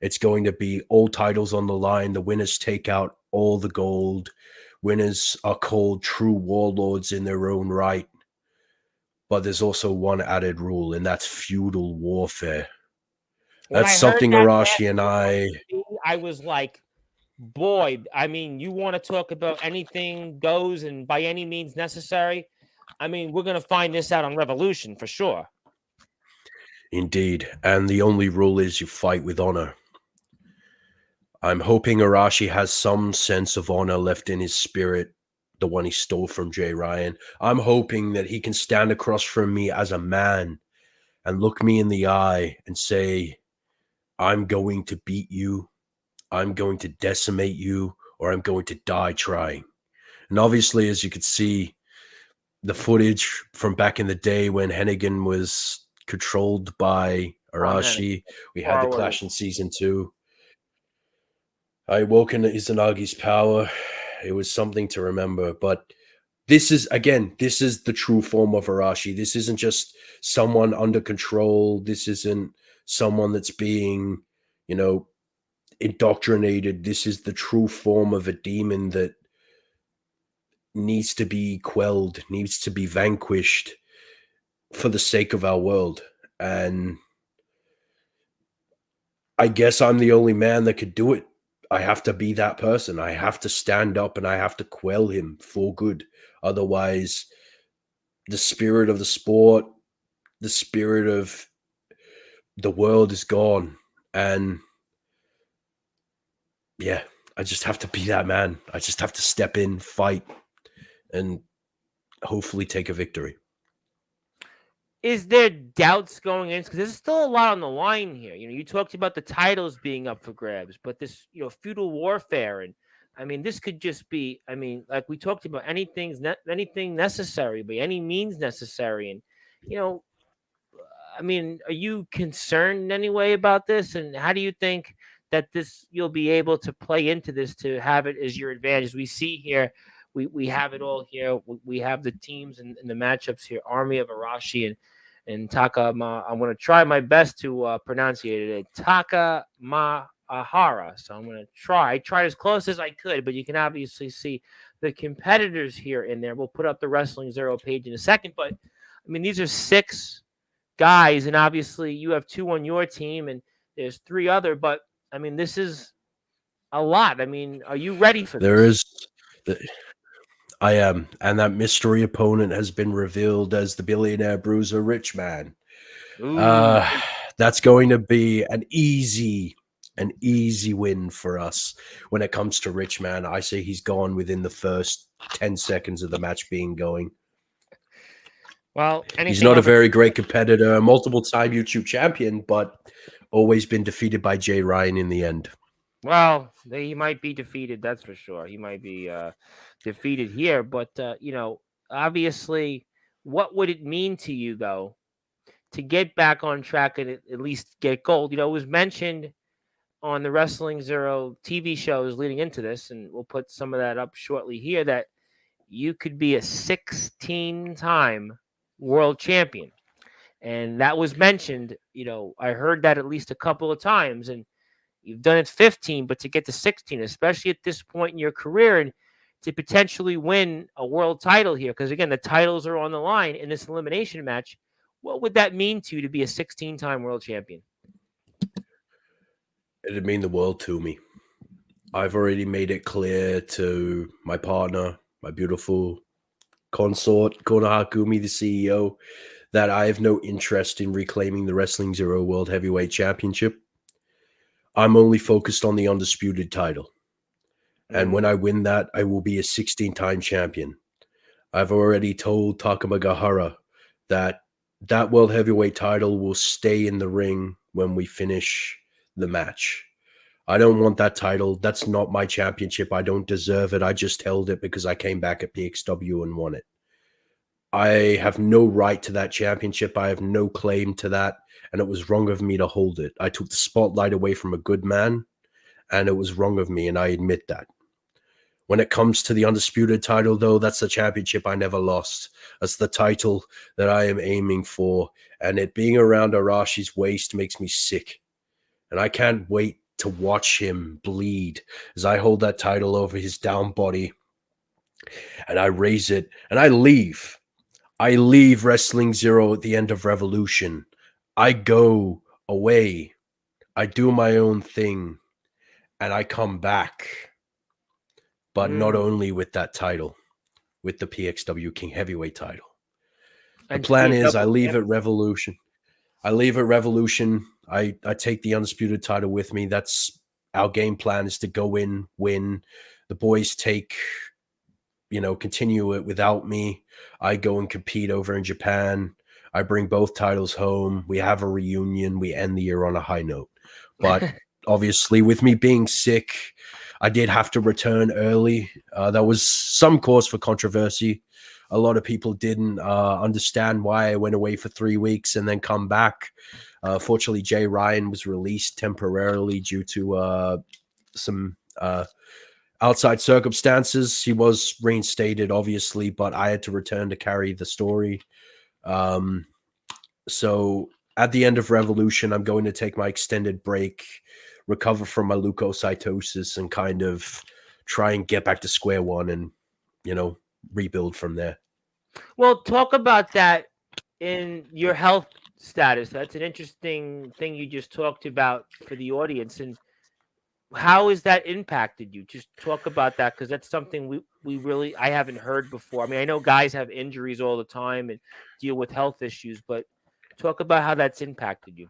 it's going to be all titles on the line. The winners take out all the gold. Winners are called true warlords in their own right. But there's also one added rule, and that's feudal warfare. When That's I heard something that match Arashi and was going I, to be, I was like, boy, I mean, you want to talk about anything goes and by any means necessary. I mean, we're going to find this out on Revolution for sure. indeed, and the only rule is you fight with honor. I'm hoping Arashi has some sense of honor left in his spirit, the one he stole from Jay Ryan. I'm hoping that he can stand across from me as a man and look me in the eye and say, I'm going to beat you, I'm going to decimate you, or I'm going to die trying. And obviously, as you could see, the footage from back in the day when Hennigan was controlled by Tom Hennig, Arashi, we had the ROH. clash in season 2. I woke in Izanagi's power. It was something to remember. But this is the true form of Arashi. This isn't just someone under control. This isn't someone that's being, you know, indoctrinated. This is the true form of a demon that needs to be quelled, needs to be vanquished for the sake of our world. And I guess I'm the only man that could do it. I have to be that person. I have to stand up and I have to quell him for good. Otherwise, the spirit of the sport, the spirit of the world is gone. And yeah, I just have to be that man. I just have to step in, fight, and hopefully take a victory. Is there doubts going in? Because there's still a lot on the line here. You talked about the titles being up for grabs, but this, feudal warfare, and I mean, this could just be. I mean, like we talked about, anything necessary by any means necessary, and you know, I mean, are you concerned in any way about this? And how do you think that this you'll be able to play into this to have it as your advantage? We see here, we have it all here. We have the teams and the matchups here. Army of Arashi and Taka. I'm going to try my best to pronunciate it. Taka Mahara. So I'm going to try. I tried as close as I could, but you can obviously see the competitors here in there. We'll put up the Wrestling Zero page in a second, but I mean, these are 6 guys, and obviously you have 2 on your team, and there's 3 other. But I mean, this is a lot. I mean, are you ready for There this? is, I am, and that mystery opponent has been revealed as the billionaire bruiser Rich Man. Ooh, Uh, that's going to be an easy win for us when it comes to Rich Man. I say he's gone within the first 10 seconds of the match being going. well, He's anything not a on the very great competitor, a multiple time YouTube champion, but always been defeated by Jay Ryan in the end. well, he might be defeated. That's for sure. He might be defeated here, but obviously, what would it mean to you though to get back on track and at least get gold? It was mentioned on the Wrestling Zero TV shows leading into this, and we'll put some of that up shortly here, that you could be a 16-time world champion. And that was mentioned, I heard that at least a couple of times, and you've done it 15, but to get to 16, especially at this point in your career, and to potentially win a world title here, because again, the titles are on the line in this elimination match. What would that mean to you to be a 16-time world champion? It'd mean the world to me. I've already made it clear to my partner, my beautiful consort, Kona Hakumi, the CEO, that I have no interest in reclaiming the Wrestling Zero World Heavyweight Championship. I'm only focused on the undisputed title. And when Mm. I win that, I will be a 16-time champion. I've already told Takamagahara that that world heavyweight title will stay in the ring when we finish the match. I don't want that title. That's not my championship. I don't deserve it. I just held it because I came back at PXW and won it. I have no right to that championship. I have no claim to that. And it was wrong of me to hold it. I took the spotlight away from a good man, and it was wrong of me. And I admit that. When it comes to the undisputed title, though, that's the championship I never lost. That's the title that I am aiming for. And it being around Arashi's waist makes me sick. And I can't wait to watch him bleed as I hold that title over his down body and I raise it and I leave. I leave Wrestling Zero at the end of Revolution. I go away. I do my own thing and I come back. But not Mm. only with that title, with the PXW King Heavyweight title. The And to be plan a is I double leave at champion. Revolution. I leave at Revolution. I take the undisputed title with me. That's our game plan, is to go in, win. The boys take, continue it without me. I go and compete over in Japan. I bring both titles home. We have a reunion. We end the year on a high note. But obviously, with me being sick, I did have to return early. That was some cause for controversy. A lot of people didn't understand why I went away for 3 weeks and then come back. Fortunately, Jay Ryan was released temporarily due to some outside circumstances. He was reinstated, obviously, but I had to return to carry the story. Um, so at the end of Revolution, I'm going to take my extended break, recover from my leukocytosis, and kind of try and get back to square one and, rebuild from there. Well, talk about that in your health status. That's an interesting thing you just talked about for the audience. And how has that impacted you? Just talk about that, because that's something we really I haven't heard before. I mean, I know guys have injuries all the time and deal with health issues, but talk about how that's impacted you.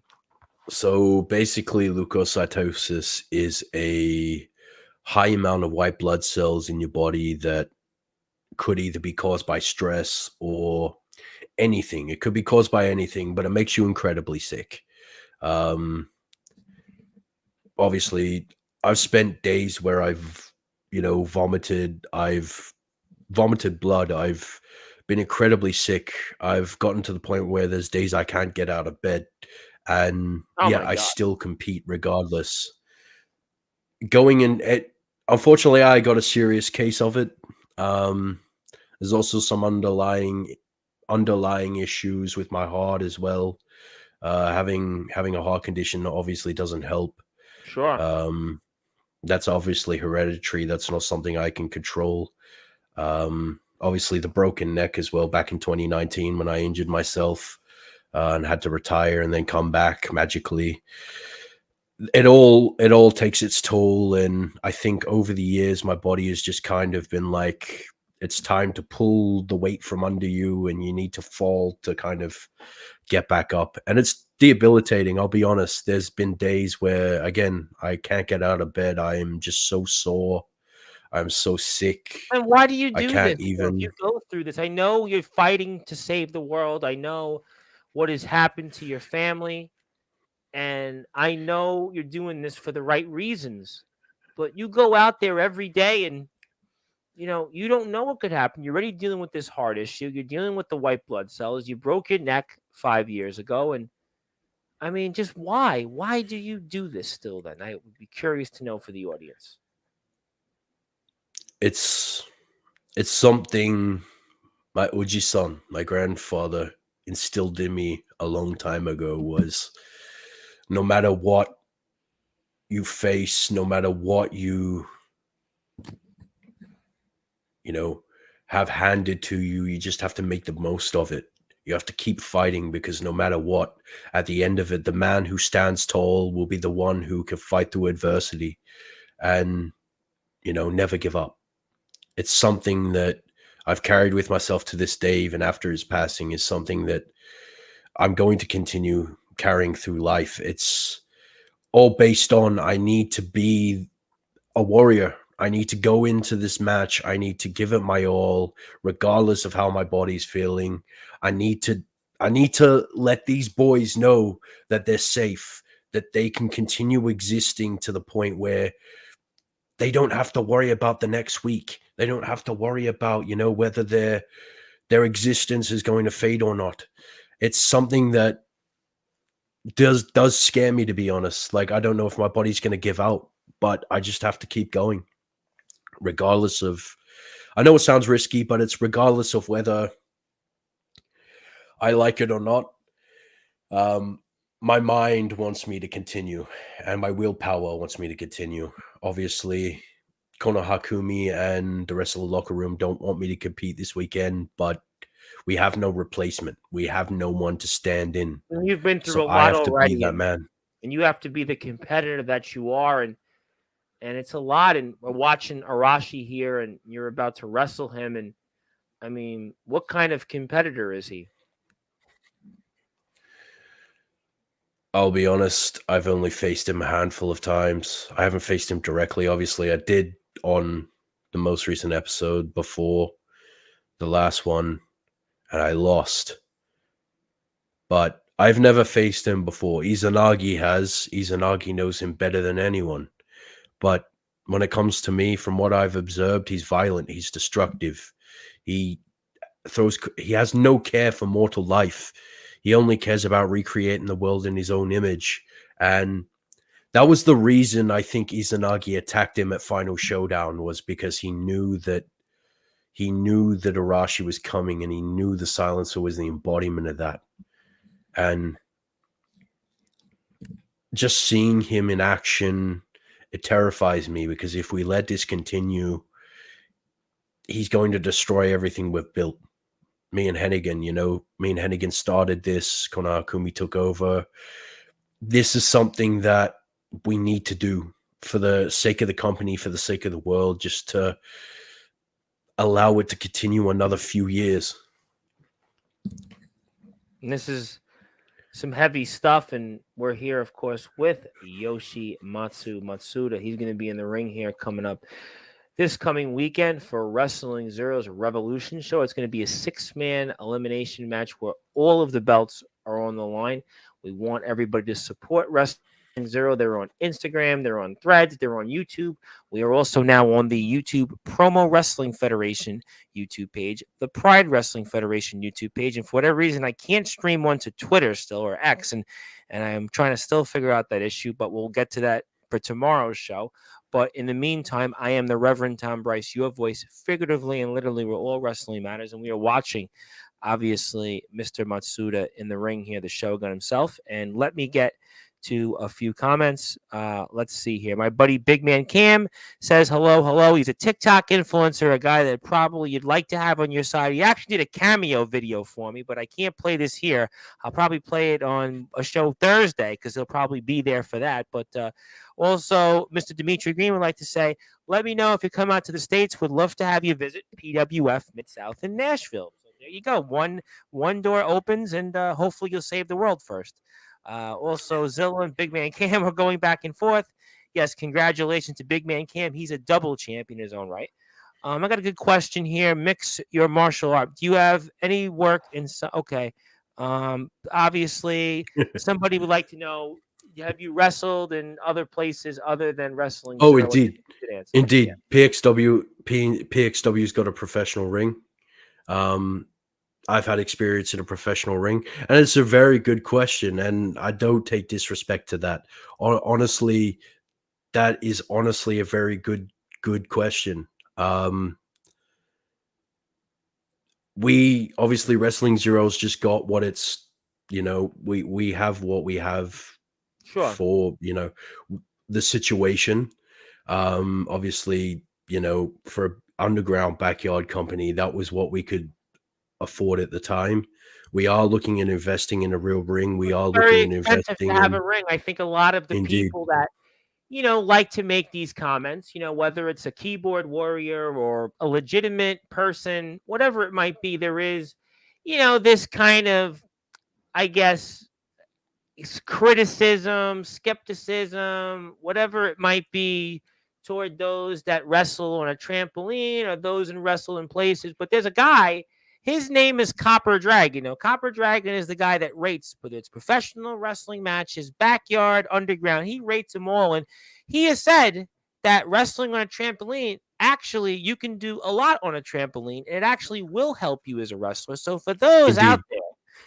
So basically, leukocytosis is a high amount of white blood cells in your body that could either be caused by stress or anything. It could be caused by anything, but it makes you incredibly sick. Um, Obviously, I've spent days where I've, vomited. I've vomited blood. I've been incredibly sick. I've gotten to the point where there's days I can't get out of bed, and Oh yet my I god. still compete regardless. Going in, unfortunately, I got a serious case of it. Um, there's also some underlying issues with my heart as well. Having a heart condition obviously doesn't help. Sure. Um, that's obviously hereditary. That's not something I can control. Obviously, the broken neck as well back in 2019 when I injured myself and had to retire and then come back magically. It all takes its toll, and I think over the years my body has just kind of been like, it's time to pull the weight from under you, and you need to fall to kind of get back up. And it's debilitating. I'll be honest. There's been days where, again, I can't get out of bed. I am just so sore. I'm so sick. And why do you I do can't this? Though? If you even. go through this, I know you're fighting to save the world. I know what has happened to your family, and I know you're doing this for the right reasons. But you go out there every day and you don't know what could happen. You're already dealing with this heart issue. You're dealing with the white blood cells. You broke your neck 5 years ago. And I mean, just why? Why do you do this still then? I would be curious to know for the audience. It's it's something my Uji-san, my grandfather, instilled in me a long time ago. Was no matter what you face, no matter what you know, have handed to you, you just have to make the most of it. You have to keep fighting, because no matter what, at the end of it, the man who stands tall will be the one who can fight through adversity and, never give up. It's something that I've carried with myself to this day, even after his passing, is something that I'm going to continue carrying through life. It's all based on, I need to be a warrior. I need to go into this match. I need to give it my all, regardless of how my body's feeling. I need to I need to let these boys know that they're safe, that they can continue existing to the point where they don't have to worry about the next week. They don't have to worry about, whether their existence is going to fade or not. It's something that does scare me, to be honest. Like, I don't know if my body's going to give out, but I just have to keep going regardless of, I know it sounds risky, but it's regardless of whether I like it or not. Um, my mind wants me to continue, and my willpower wants me to continue. Obviously, Kono Hakumi and the rest of the locker room don't want me to compete this weekend, but we have no replacement. We have no one to stand in. And you've been So through a I lot have to be already, that man. and you have to be the competitor that you are, and it's a lot. And we're watching Arashi here, and you're about to wrestle him, and I mean, what kind of competitor is he? I'll be honest, I've only faced him a handful of times. I haven't faced him directly, obviously. I did on the most recent episode before the last one, and I lost. But I've never faced him before. Izanagi has. Izanagi knows him better than anyone. But when it comes to me, from what I've observed, he's violent, he's destructive. He he has no care for mortal life. He only cares about recreating the world in his own image. And that was the reason I think Izanagi attacked him at Final Showdown, was because he knew that Arashi was coming, and he knew the silencer was the embodiment of that. And just seeing him in action, it terrifies me, because if we let this continue, he's going to destroy everything we've built. Me and Hennigan started this. Konakumi took over. This is something that we need to do for the sake of the company, for the sake of the world, just to allow it to continue another few years. And this is some heavy stuff, and we're here, of course, with Yoshimatsu Matsuda. He's going to be in the ring here coming up this coming weekend for Wrestling Zero's Revolution show. It's going to be a 6-man elimination match where all of the belts are on the line. We want everybody to support Wrestling Zero. They're on Instagram, they're on Threads, they're on YouTube. We are also now on the YouTube Promo Wrestling Federation YouTube page, the Pride Wrestling Federation YouTube page, and for whatever reason, I can't stream one to Twitter still, or X, and I'm trying to still figure out that issue, but we'll get to that for tomorrow's show. But in the meantime, I am the Reverend Tom Bryce, your voice, figuratively and literally, where all wrestling matters. And we are watching, obviously, Mr. Matsuda in the ring here, the Shogun himself. And let me get to a few comments. Let's see here. My buddy Big Man Cam says, hello, hello. He's a TikTok influencer, a guy that probably you'd like to have on your side. He actually did a cameo video for me, but I can't play this here. I'll probably play it on a show Thursday because he'll probably be there for that. But also, Mr. Dimitri Green would like to say, let me know if you come out to the States. Would love to have you visit PWF Mid-South in Nashville. So there you go. One door opens, and hopefully you'll save the world first. Also, Zilla and Big Man Cam are going back and forth. Yes, congratulations to Big Man Cam. He's a double champion in his own right. I got a good question here. Mix your martial art. Do you have any work in? Okay. Obviously, somebody would like to know, have you wrestled in other places other than Wrestling Oh, Zero? indeed. Yeah. Indeed. PXW's got a professional ring. I've had experience in a professional ring, and it's a very good question, and I don't take disrespect to that. Honestly, that is honestly a very good question. We obviously, Wrestling Zero's just got what it's, we have what we have Sure. for, the situation. Obviously, for underground backyard company, that was what we could afford at the time. We are looking at investing in a real ring. We It's are very looking at expensive to investing have a in, ring. I think a lot of the indeed. people that like to make these comments, whether it's a keyboard warrior or a legitimate person, whatever it might be, there is, this kind of, I guess, criticism, skepticism, whatever it might be, toward those that wrestle on a trampoline or those in wrestle in places. But there's a guy, his name is Copper Dragon. Copper Dragon is the guy that rates, whether it's professional wrestling matches, backyard, underground. He rates them all. And he has said that wrestling on a trampoline, actually, you can do a lot on a trampoline. And it actually will help you as a wrestler. So for those out Indeed.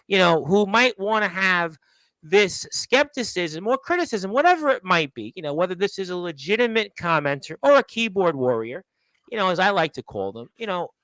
there, who might want to have this skepticism or criticism, whatever it might be, whether this is a legitimate commenter or a keyboard warrior, as I like to call them,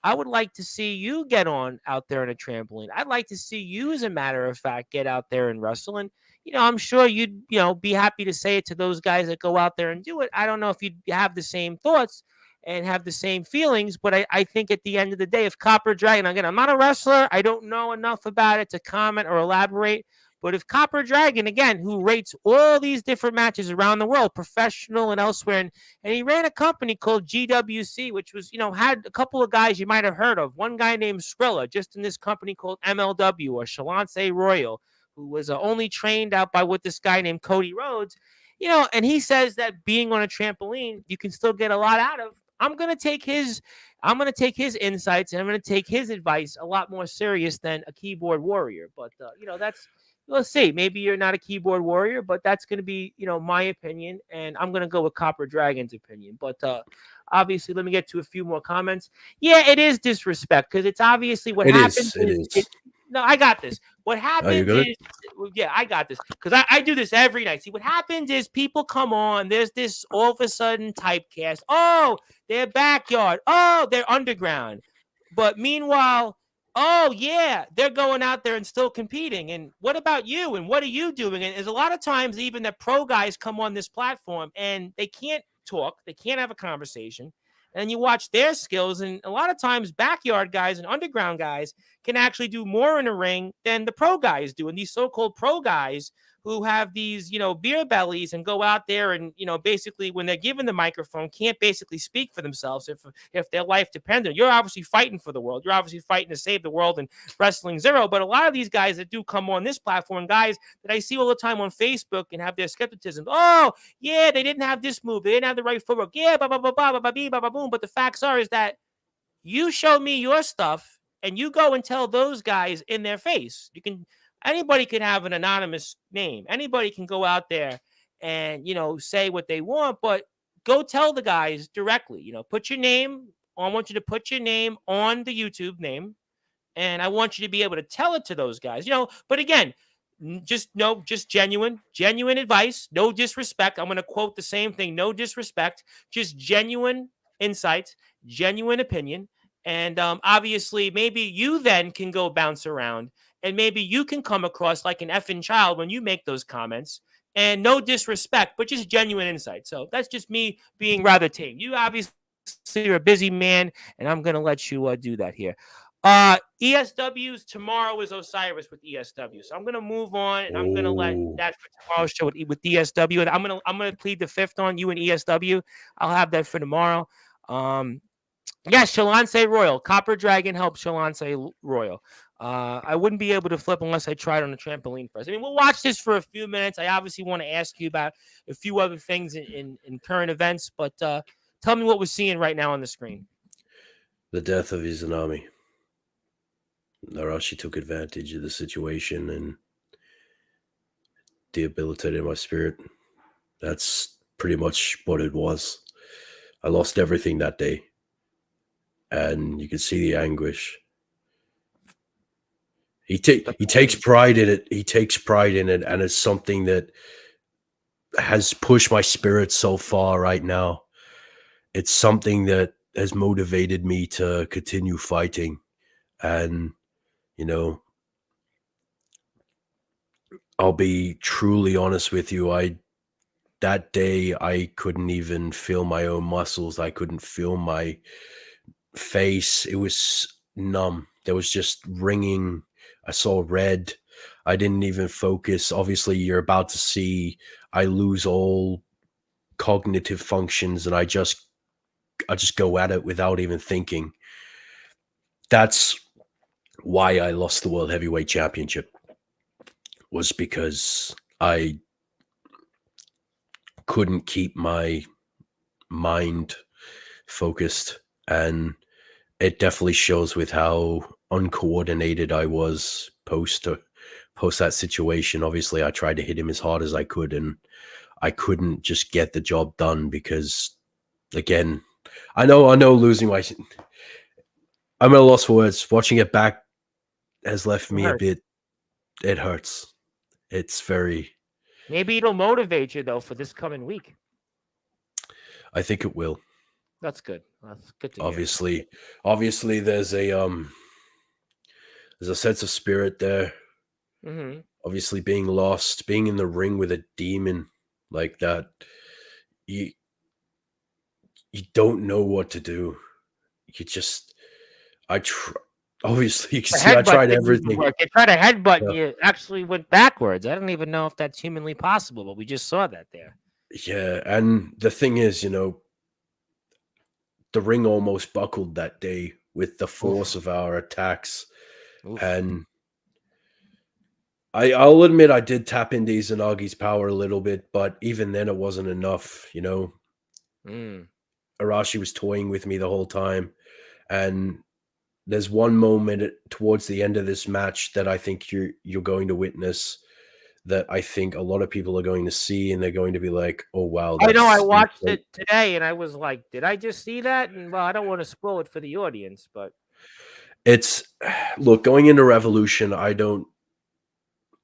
I would like to see you get on out there on a trampoline. I'd like to see you, as a matter of fact, get out there and wrestle. And, I'm sure you'd, be happy to say it to those guys that go out there and do it. I don't know if you'd have the same thoughts and have the same feelings, but I think at the end of the day, if Copper Dragon, again, I'm not a wrestler, I don't know enough about it to comment or elaborate. But if Copper Dragon, again, who rates all these different matches around the world, professional and elsewhere, and he ran a company called GWC, which was, had a couple of guys you might have heard of. One guy named Skrilla, just in this company called MLW, or Shalance Royal, who was only trained out by what this guy named Cody Rhodes, and he says that being on a trampoline, you can still get a lot out of. I'm going to take his insights, and I'm going to take his advice a lot more serious than a keyboard warrior. But, that's, let's see, maybe you're not a keyboard warrior, but that's going to be, my opinion. And I'm going to go with Copper Dragon's opinion. But obviously, let me get to a few more comments. Yeah, it is disrespect, because it's obviously what happens. It is. No, I got this. What Oh, you happens got it? is, yeah, I got this, because I do this every night. See, what happens is people come on, there's this all of a sudden typecast. Oh, they're backyard. Oh, they're underground. But meanwhile, oh, yeah, they're going out there and still competing. And what about you? And what are you doing? And there's a lot of times even that pro guys come on this platform and they can't talk. They can't have a conversation. And you watch their skills. And a lot of times backyard guys and underground guys can actually do more in a ring than the pro guys do. And these so-called pro guys who have these, beer bellies and go out there and, basically when they're given the microphone, can't basically speak for themselves if their life depended. You're obviously fighting for the world. You're obviously fighting to save the world and Wrestling Zero. But a lot of these guys that do come on this platform, guys that I see all the time on Facebook and have their skepticism. Oh, yeah, they didn't have this move. They didn't have the right footwork. Yeah, blah, blah, blah, blah, blah, blah, blah, blah, boom. But the facts are is that you show me your stuff and you go and tell those guys in their face. Anybody can have an anonymous name. Anybody can go out there and, say what they want, but go tell the guys directly, put your name. I want you to put your name on the YouTube name, and I want you to be able to tell it to those guys, but again, just genuine advice, no disrespect. I'm going to quote the same thing. No disrespect, just genuine insights, genuine opinion. And obviously, maybe you then can go bounce around and maybe you can come across like an effing child when you make those comments. And no disrespect, but just genuine insight. So that's just me being rather tame. You obviously are a busy man, and I'm going to let you do that here. ESW's tomorrow is Osiris with ESW. So I'm going to move on, and I'm going to let that for tomorrow's show with ESW. And I'm going to plead the fifth on you and ESW. I'll have that for tomorrow. Yes, Shalance Royal. Copper Dragon helps Shalance Royal. I wouldn't be able to flip unless I tried on the trampoline first. I mean, we'll watch this for a few minutes. I obviously want to ask you about a few other things in current events, but tell me what we're seeing right now on the screen. The death of Izanami. Narashi took advantage of the situation and debilitated my spirit. That's pretty much what it was. I lost everything that day. And you can see the anguish. He takes pride in it. He takes pride in it, and it's something that has pushed my spirit so far right now. It's something that has motivated me to continue fighting. And, I'll be truly honest with you. That day, I couldn't even feel my own muscles. I couldn't feel my face. It was numb. There was just ringing. I saw red. I didn't even focus. Obviously, you're about to see I lose all cognitive functions, and I just go at it without even thinking. That's why I lost the World Heavyweight Championship, was because I couldn't keep my mind focused, and it definitely shows with how uncoordinated I was post that situation. Obviously, I tried to hit him as hard as I could, and I couldn't just get the job done because, again, I know losing my, I'm at a loss for words. Watching it back has left It me a hurts. bit. It hurts. It's very. Maybe it'll motivate you though for this coming week. I think it will. That's good. That's good to hear. Obviously, there's a sense of spirit there. Hmm. Obviously, being lost, being in the ring with a demon like that, you you don't know what to do. You just, I try. Obviously, you can The see I headbutt tried didn't even everything. work. You tried a headbutt and Yeah, you actually went backwards. I don't even know if that's humanly possible, but we just saw that there. yeah, and the thing is, the ring almost buckled that day with the force Oof. of our attacks, Oof. and I'll admit I did tap into Izanagi's power a little bit, but even then it wasn't enough. Mm. Arashi was toying with me the whole time, and there's one moment towards the end of this match that I think you're going to witness, that I think a lot of people are going to see, and they're going to be like, "Oh wow, I know I that's watched insane." it today and I was like, did I just see that? And well, I don't want to spoil it for the audience, but It's look, going into Revolution, I know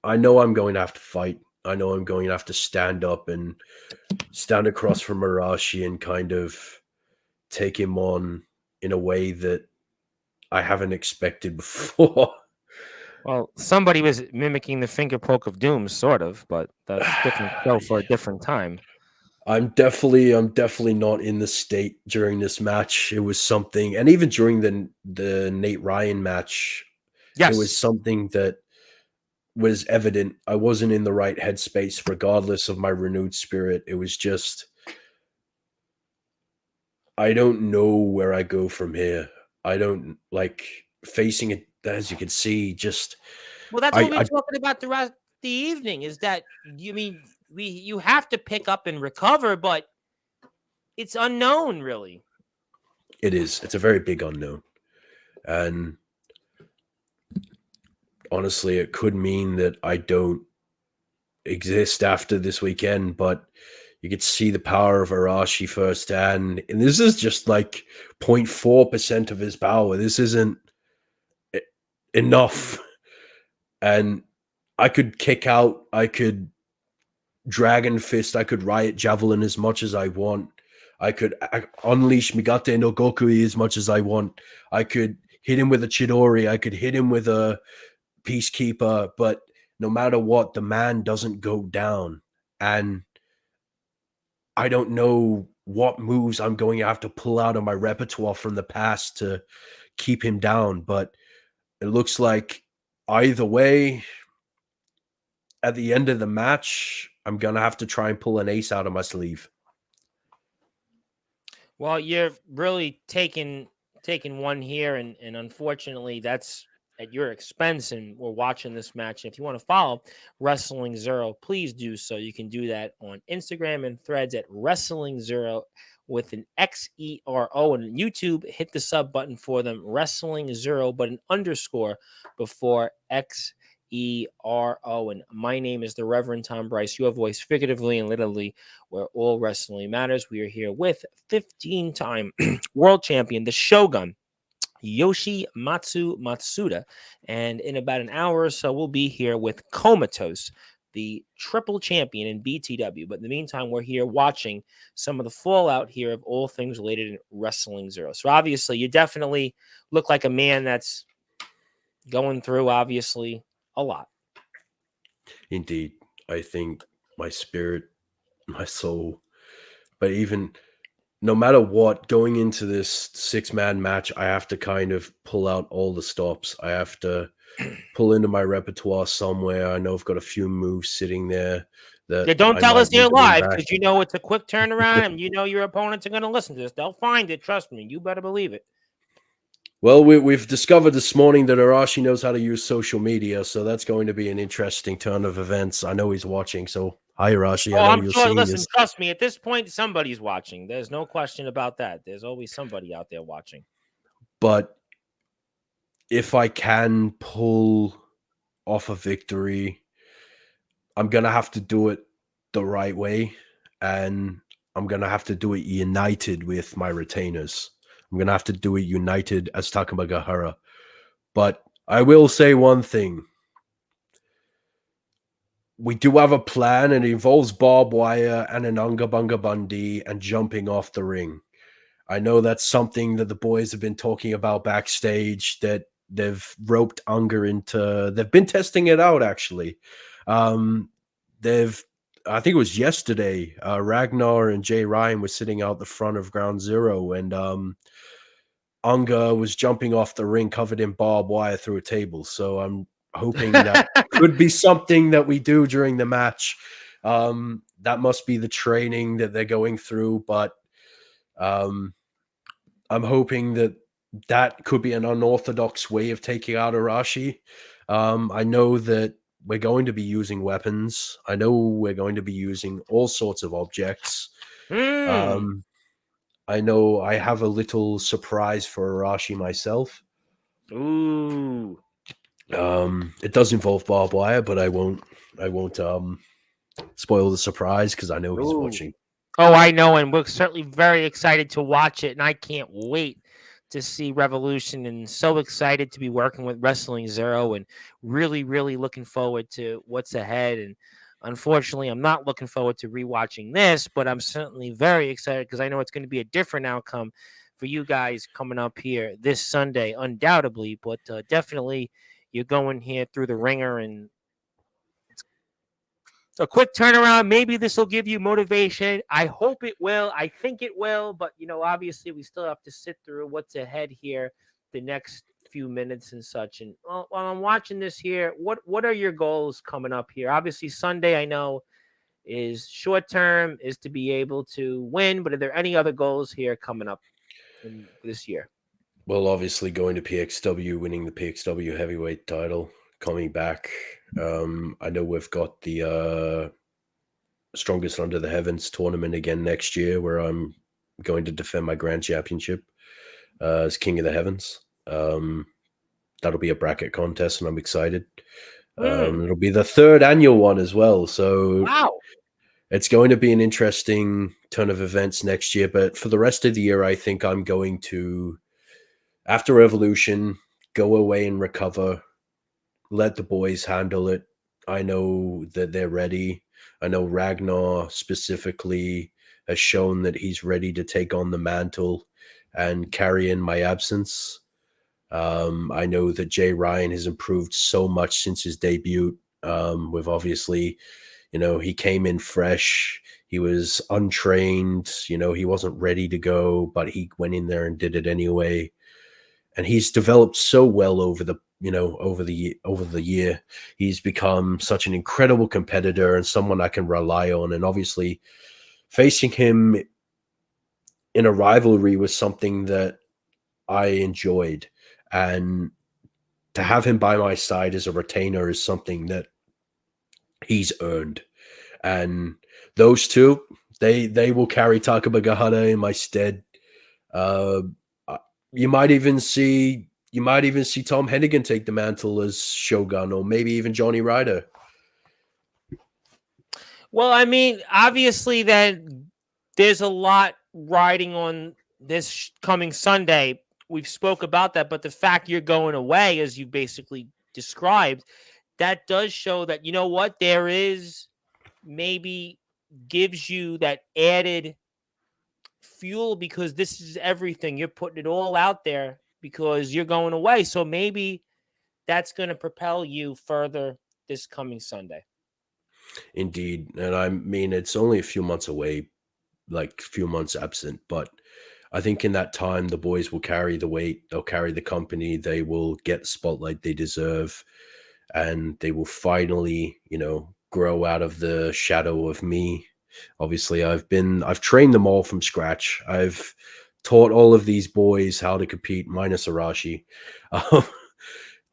I'm going to have to fight. I know I'm going to have to stand up and stand across from Arashi and kind of take him on in a way that I haven't expected before. well, somebody was mimicking the finger poke of doom, sort of, but that's different show for a different time. I'm definitely not in the state during this match. It was something, and even during the Nate Ryan match, it was Yes. something that was evident. I wasn't in the right headspace, regardless of my renewed spirit. It was just, I don't know where I go from here. I don't like facing it, as you can see. Just Well, that's what I we're I talking about the rest of the evening. Is that you mean you have to pick up and recover, but it's unknown, really. it is. It's a very big unknown, and honestly, it could mean that I don't exist after this weekend. But you could see the power of Arashi firsthand, and this is just like 0.4% of his power. This isn't e- enough, and I could kick out. I could Dragon Fist. I could Riot Javelin as much as I want. I could unleash Migate no Gokui as much as I want. I could hit him with a Chidori. I could hit him with a Peacekeeper. But no matter what, the man doesn't go down. And I don't know what moves I'm going to have to pull out of my repertoire from the past to keep him down. But it looks like either way, at the end of the match, I'm going to have to try and pull an ace out of my sleeve. Well, you're really taking one here, and unfortunately, that's at your expense. And we're watching this match. And if you want to follow Wrestling Zero, please do so. You can do that on Instagram and Threads at Wrestling Zero with an XERO, and YouTube. Hit the sub button for them, Wrestling Zero, but an underscore before XERO. And my name is the Reverend Tom Bryce, your voice, figuratively and literally, where all wrestling matters. We are here with 15-time world champion, the Shogun, Yoshimatsu Matsuda. And in about an hour or so, we'll be here with Comatose, the triple champion in BTW. But in the meantime, we're here watching some of the fallout here of all things related in Wrestling Zero. So obviously, you definitely look like a man that's going through, obviously, a lot. Indeed, I think my spirit, my soul, but even no matter what, going into this six-man match, I have to kind of pull out all the stops. I have to pull into my repertoire somewhere. I know I've got a few moves sitting there that Yeah, don't I tell might us need you're to bring live back. because you know it's a quick turnaround and you know your opponents are going to listen to this. They'll find it. Trust me. You better believe it. Well, we've discovered this morning that Arashi knows how to use social media, so that's going to be an interesting turn of events. I know he's watching, so Hi, Arashi. I Oh, know I'm you're sure. seeing Listen, this, trust me. At this point, somebody's watching. There's no question about that. There's always somebody out there watching. but if I can pull off a victory, I'm gonna have to do it the right way, and I'm gonna have to do it united with my retainers. I'm gonna have to do it united as Takamagahara. But I will say one thing: we do have a plan, and it involves barbed wire and an unga bunga bundy and jumping off the ring. I know that's something that the boys have been talking about backstage. That they've roped Unger into. They've been testing it out actually. Um, they've. I think it was yesterday. Ragnar and Jay Ryan were sitting out the front of Ground Zero, and Unger was jumping off the ring covered in barbed wire through a table. So I'm hoping that could be something that we do during the match. That must be the training that they're going through, but um, I'm hoping that that could be an unorthodox way of taking out Arashi. I know that we're going to be using weapons. I know we're going to be using all sorts of objects. Hmm. Um, I know I have a little surprise for Arashi myself. Ooh. It does involve barbed wire, but I won't. I won't spoil the surprise because I know he's Ooh. watching. Oh, I know, and we're certainly very excited to watch it, and I can't wait to see Revolution, and so excited to be working with Wrestling Zero, and really, really looking forward to what's ahead. And unfortunately, I'm not looking forward to rewatching this, but I'm certainly very excited because I know it's going to be a different outcome for you guys coming up here this Sunday, undoubtedly. But definitely, you're going here through the ringer, and so a quick turnaround. Maybe this will give you motivation. I hope it will. I think it will. But obviously, we still have to sit through what's ahead here, the next few minutes and such. And while I'm watching this here, what are your goals coming up here? Obviously, Sunday I know is short term, is to be able to win. But are there any other goals here coming up in this year? Well, obviously going to PXW, winning the PXW heavyweight title, coming back. I know we've got the Strongest Under the Heavens tournament again next year, where I'm going to defend my grand championship as King of the Heavens. That'll be a bracket contest, and I'm excited. Hmm. It'll be the third annual one as well, so Wow. it's going to be an interesting turn of events next year. But for the rest of the year, I think I'm going to, after Evolution, go away and recover, let the boys handle it. I know that they're ready. I know Ragnar specifically has shown that he's ready to take on the mantle and carry in my absence. I know that Jay Ryan has improved so much since his debut. With obviously, he came in fresh. He was untrained. He wasn't ready to go, but he went in there and did it anyway. And he's developed so well over the year. He's become such an incredible competitor and someone I can rely on. And obviously, facing him in a rivalry was something that I enjoyed, and to have him by my side as a retainer is something that he's earned. And those two, they will carry Takamagahara in my stead. Uh, you might even see Tom Hennigan take the mantle as Shogun, or maybe even Johnny Ryder. Well, I mean, obviously, then there's a lot riding on this coming Sunday. We've spoke about that, but the fact you're going away, as you basically described, that does show that what there is maybe gives you that added fuel because this is everything. You're putting it all out there because you're going away. So maybe that's going to propel you further this coming Sunday. Indeed, and I mean it's only a few months away, like a few months absent, but I think in that time the boys will carry the weight, they'll carry the company, they will get the spotlight they deserve, and they will finally, grow out of the shadow of me. Obviously, I've trained them all from scratch. I've taught all of these boys how to compete, minus Arashi. Um,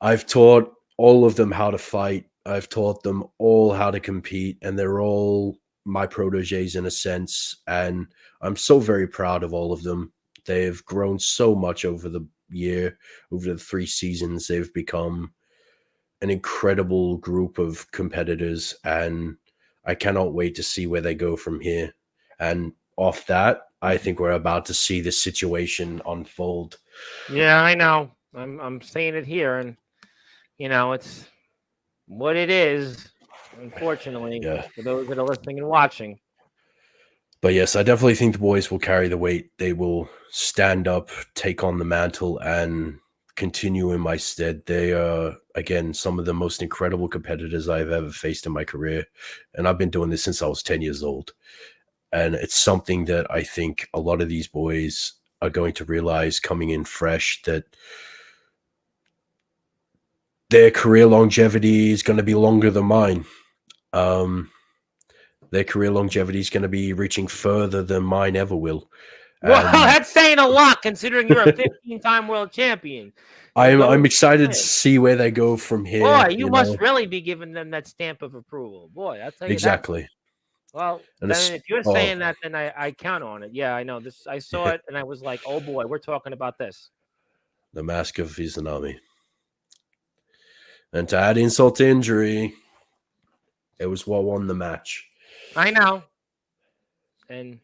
I've taught all of them how to fight. I've taught them all how to compete, and they're all my proteges in a sense. And I'm so very proud of all of them. They've grown so much over the year, over the 3 seasons. They've become an incredible group of competitors, and I cannot wait to see where they go from here. And off that, I think we're about to see this situation unfold. Yeah, I know. I'm saying it here, and it's what it is. Unfortunately, Yeah. for those that are listening and watching. But yes, I definitely think the boys will carry the weight. They will stand up, take on the mantle, and continue in my stead. They are, again, some of the most incredible competitors I've ever faced in my career. And I've been doing this since I was 10 years old. And it's something that I think a lot of these boys are going to realize coming in fresh, that their career longevity is going to be longer than mine. Um, their career longevity is going to be reaching further than mine ever will. Well, And that's saying a lot considering you're a 15-time world champion. It I'm goes to excited to say, see where they go from boy, here. you must really be giving them that stamp of approval. Boy, I'll tell you that. Exactly. Well, And then it's if you're oh, saying that, then I count on it. Yeah, I know this. I saw it and I was like, oh boy, we're talking about this. the mask of Izanami. And to add insult to injury, it was what won the match. I know, and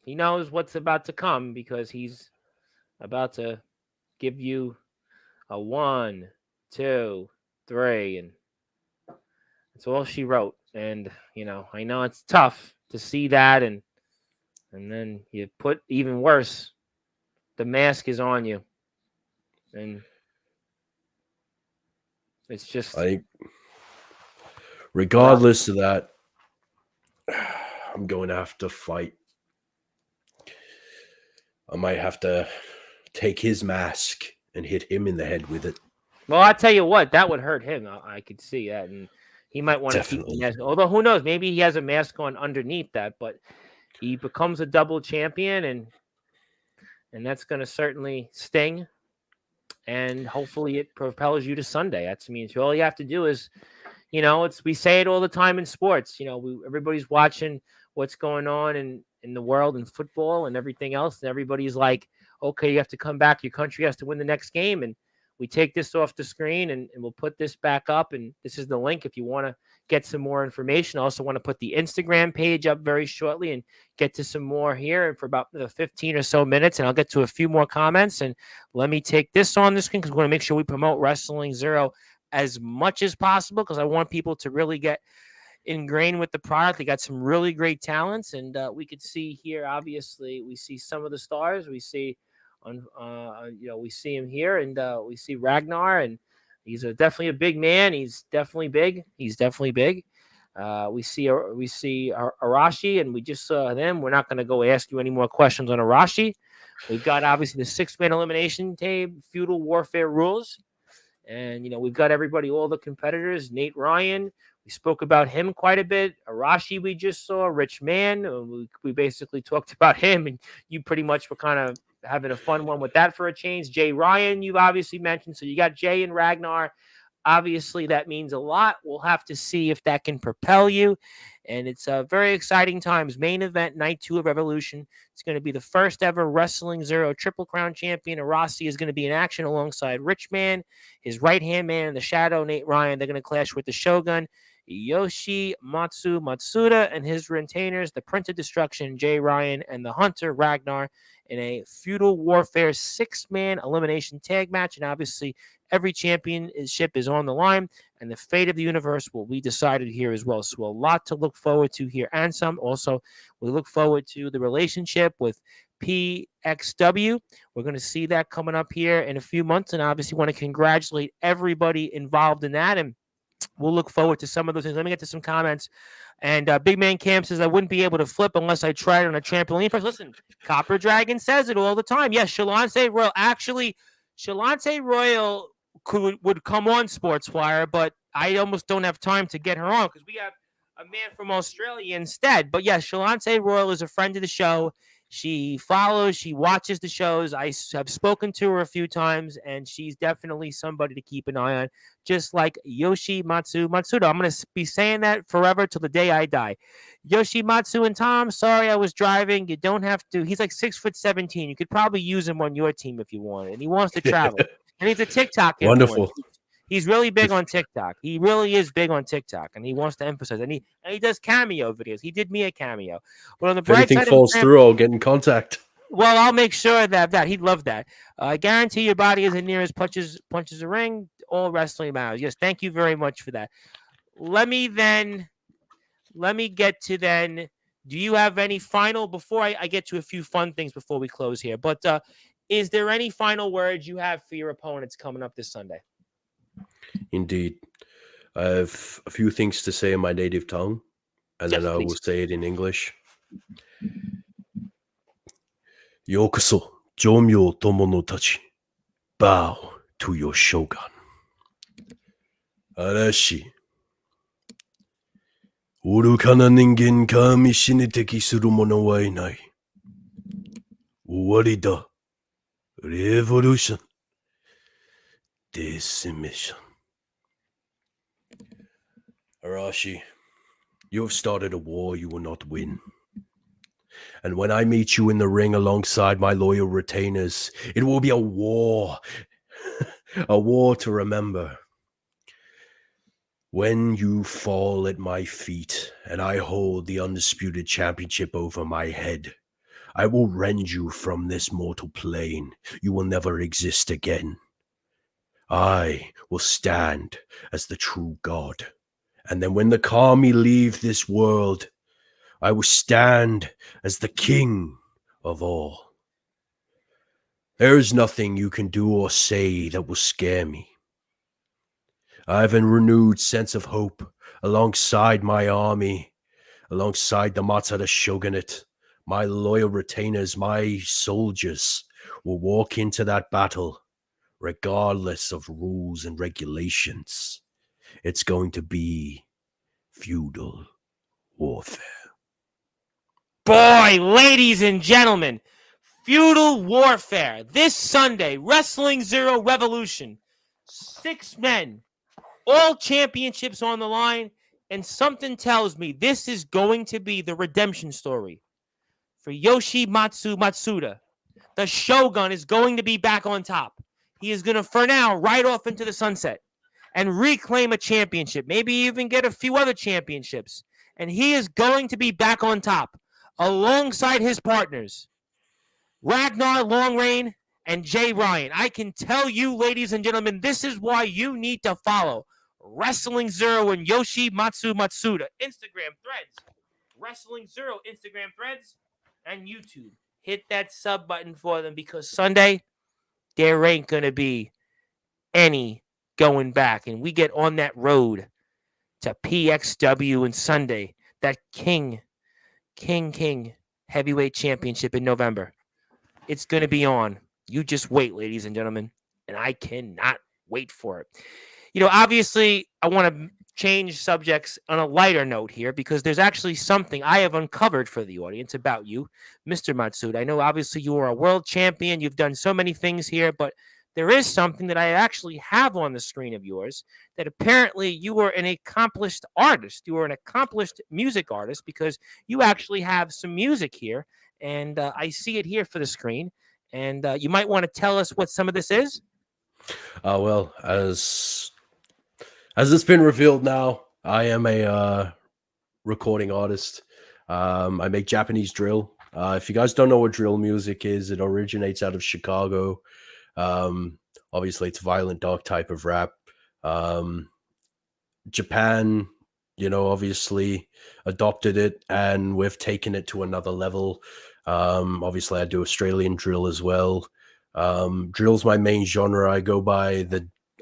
he knows what's about to come because he's about to give you a 1, 2, 3, and that's all she wrote. And I know it's tough to see that, and then you put even worse. The mask is on you, and it's just I well. regardless of that, I'm going to have to fight. I might have to take his mask and hit him in the head with it. Well, I tell you what, that would hurt him. I could see that, and he might want to keep the Definitely. mask. Although who knows? Maybe he has a mask on underneath that, but he becomes a double champion, and that's going to certainly sting. And hopefully, it propels you to Sunday. That means all you have to do is, we say it all the time in sports. Everybody's watching what's going on in the world in football and everything else, and everybody's like, okay, you have to come back. Your country has to win the next game, and we take this off the screen and we'll put this back up. And this is the link if you want to get some more information. I also want to put the Instagram page up very shortly and get to some more here for about 15 or so minutes. And I'll get to a few more comments. And let me take this on the screen because we want to make sure we promote Wrestling Zero as much as possible because I want people to really get ingrained with the product. They got some really great talents, and we could see here. Obviously, we see some of the stars. We see we see him here, and we see Ragnar, and he's definitely a big man. He's definitely big. We see Arashi, and we just saw them. We're not going to go ask you any more questions on Arashi. We've got obviously the 6-man elimination tape, feudal warfare rules. And, we've got everybody, all the competitors. Nate Ryan, we spoke about him quite a bit. Arashi, we just saw. Rich Man, we basically talked about him, and you pretty much were kind of having a fun one with that for a change. Jay Ryan, you've obviously mentioned. So you got Jay and Ragnar. Obviously, that means a lot. We'll have to see if that can propel you. And it's very exciting times. Main event, night 2 of Revolution. It's going to be the first ever Wrestling Zero Triple Crown champion. Arasi is going to be in action alongside Rich Man, his right-hand man in the shadow, Nate Ryan. They're going to clash with the Shogun, Yoshimatsu Matsuda, and his retainers, the Prince of Destruction, Jay Ryan, and the Hunter, Ragnar, in a feudal warfare 6-man elimination tag match. And obviously, every championship is on the line, and the fate of the universe will be decided here as well. So a lot to look forward to here, and some. Also, we look forward to the relationship with PXW. We're going to see that coming up here in a few months, and obviously want to congratulate everybody involved in that, and we'll look forward to some of those things. Let me get to some comments. And Big Man Cam says, I wouldn't be able to flip unless I tried on a trampoline first. Listen, Copper Dragon says it all the time. Yes, Shalante Royal. Actually, Shalante Royal would come on Sportswire, but I almost don't have time to get her on because we have a man from Australia instead. But yes, Shalante Royal is a friend of the show. She follows, she watches the shows. Have spoken to her a few times, and she's definitely somebody to keep an eye on, just like Yoshimatsu Matsuda. I'm going to be saying that forever till the day I die. Yoshimatsu and Tom, sorry I was driving. You don't have to. He's like 6'17". You could probably use him on your team if you want, and he wants to travel. And he's a TikTok influencer. Wonderful. He's really big If on TikTok. He really is big on TikTok, and he wants to emphasize. And he does cameo videos. He did me a cameo. But on the if bright anything side of the falls through, I'll get in contact. well, I'll make sure that he'd love that. I guarantee your body isn't near as punches a ring. All wrestling matters. Yes, thank you very much for that. Let me then let me get to then. Do you have any final before I get to a few fun things before we close here? But is there any final words you have for your opponents coming up this Sunday? Indeed. I have a few things to say in my native tongue, and Yes, then I will please. say it in English. Yokoso, Jomyo Tomono Tachi. Bow to your shogun. Arashi. 愚かな人間かみしに敵する者はいない。終わりだ。Revolution. Decimation. Arashi, you have started a war you will not win. And when I meet you in the ring alongside my loyal retainers, it will be a war. A war to remember. When you fall at my feet and I hold the undisputed championship over my head, I will rend you from this mortal plane. You will never exist again. I will stand as the true God. And then when the kami leave this world, I will stand as the king of all. There is nothing you can do or say that will scare me. I have a renewed sense of hope alongside my army, alongside the Matsuda shogunate. My loyal retainers, my soldiers, will walk into that battle regardless of rules and regulations. It's going to be feudal warfare. Boy, ladies and gentlemen, feudal warfare this Sunday, Wrestling Zero Revolution. 6 men, all championships on the line, and something tells me this is going to be the redemption story for Yoshimatsu Matsuda. The Shogun is going to be back on top. He is going to, for now, ride off into the sunset and reclaim a championship, maybe even get a few other championships. And he is going to be back on top alongside his partners, Ragnar Longreign and Jay Ryan. I can tell you, ladies and gentlemen, this is why you need to follow Wrestling Zero and Yoshimatsu Matsuda. Instagram threads, Wrestling Zero Instagram threads, and YouTube. Hit that sub button for them because Sunday, there ain't going to be any going back. And we get on that road to PXW and Sunday, that King heavyweight championship in November. It's going to be on. You just wait, ladies and gentlemen. And I cannot wait for it. Obviously, I want to change subjects on a lighter note here because there's actually something I have uncovered for the audience about you, Mr. Matsuda. I know obviously you are a world champion. You've done so many things here, but there is something that I actually have on the screen of yours that apparently you were an accomplished artist. You were an accomplished music artist because you actually have some music here, and I see it here for the screen. And you might want to tell us what some of this is. Well, as it's been revealed now, I am a recording artist. I make Japanese drill. If you guys don't know what drill music is, it originates out of Chicago. Obviously, it's violent, dark type of rap. Japan, obviously adopted it, and we've taken it to another level. Obviously, I do Australian drill as well. Drill's my main genre.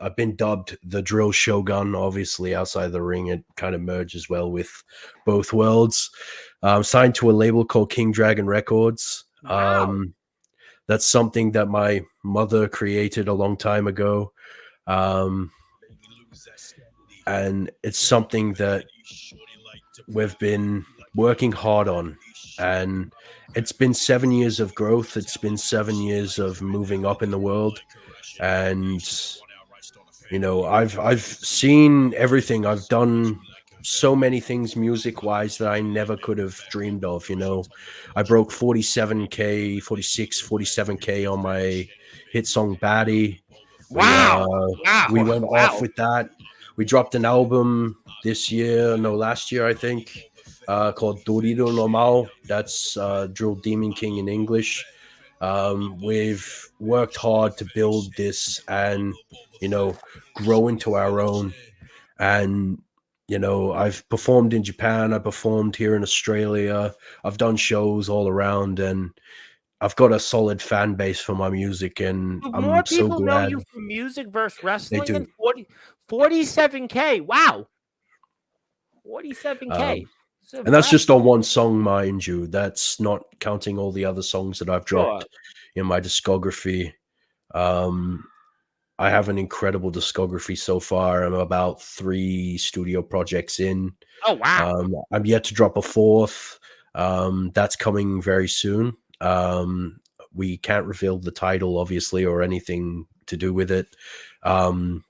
I've been dubbed the drill shogun. Obviously, outside the ring, it kind of merges well with both worlds. Signed to a label called King Dragon Records. Wow. That's something that my mother created a long time ago. And it's something that we've been working hard on. And it's been 7 years of growth. It's been 7 years of moving up in the world. And I've seen everything. I've done so many things music wise that I never could have dreamed of. I broke 47K, 46, 47K on my hit song Batty. We Wow. we Wow. went off Wow. with that. We dropped an album this year, no, last year I think, called Dorito Normal. That's Drill Demon King in English. We've worked hard to build this and you know grow into our own. And I've performed in Japan. I performed here in Australia. I've done shows all around, and I've got a solid fan base for my music, and Do more I'm so people know glad you from music versus they wrestling than do. 47K? Wow. Um, 47K. It's and that's just impressive. on one song, mind you. That's not counting all the other songs that I've Sure. dropped in my discography. Um, I have an incredible discography so far. I'm about 3 studio projects in. Oh, wow. I'm yet to drop a fourth. That's coming very soon. We can't reveal the title, obviously, or anything to do with it. Um,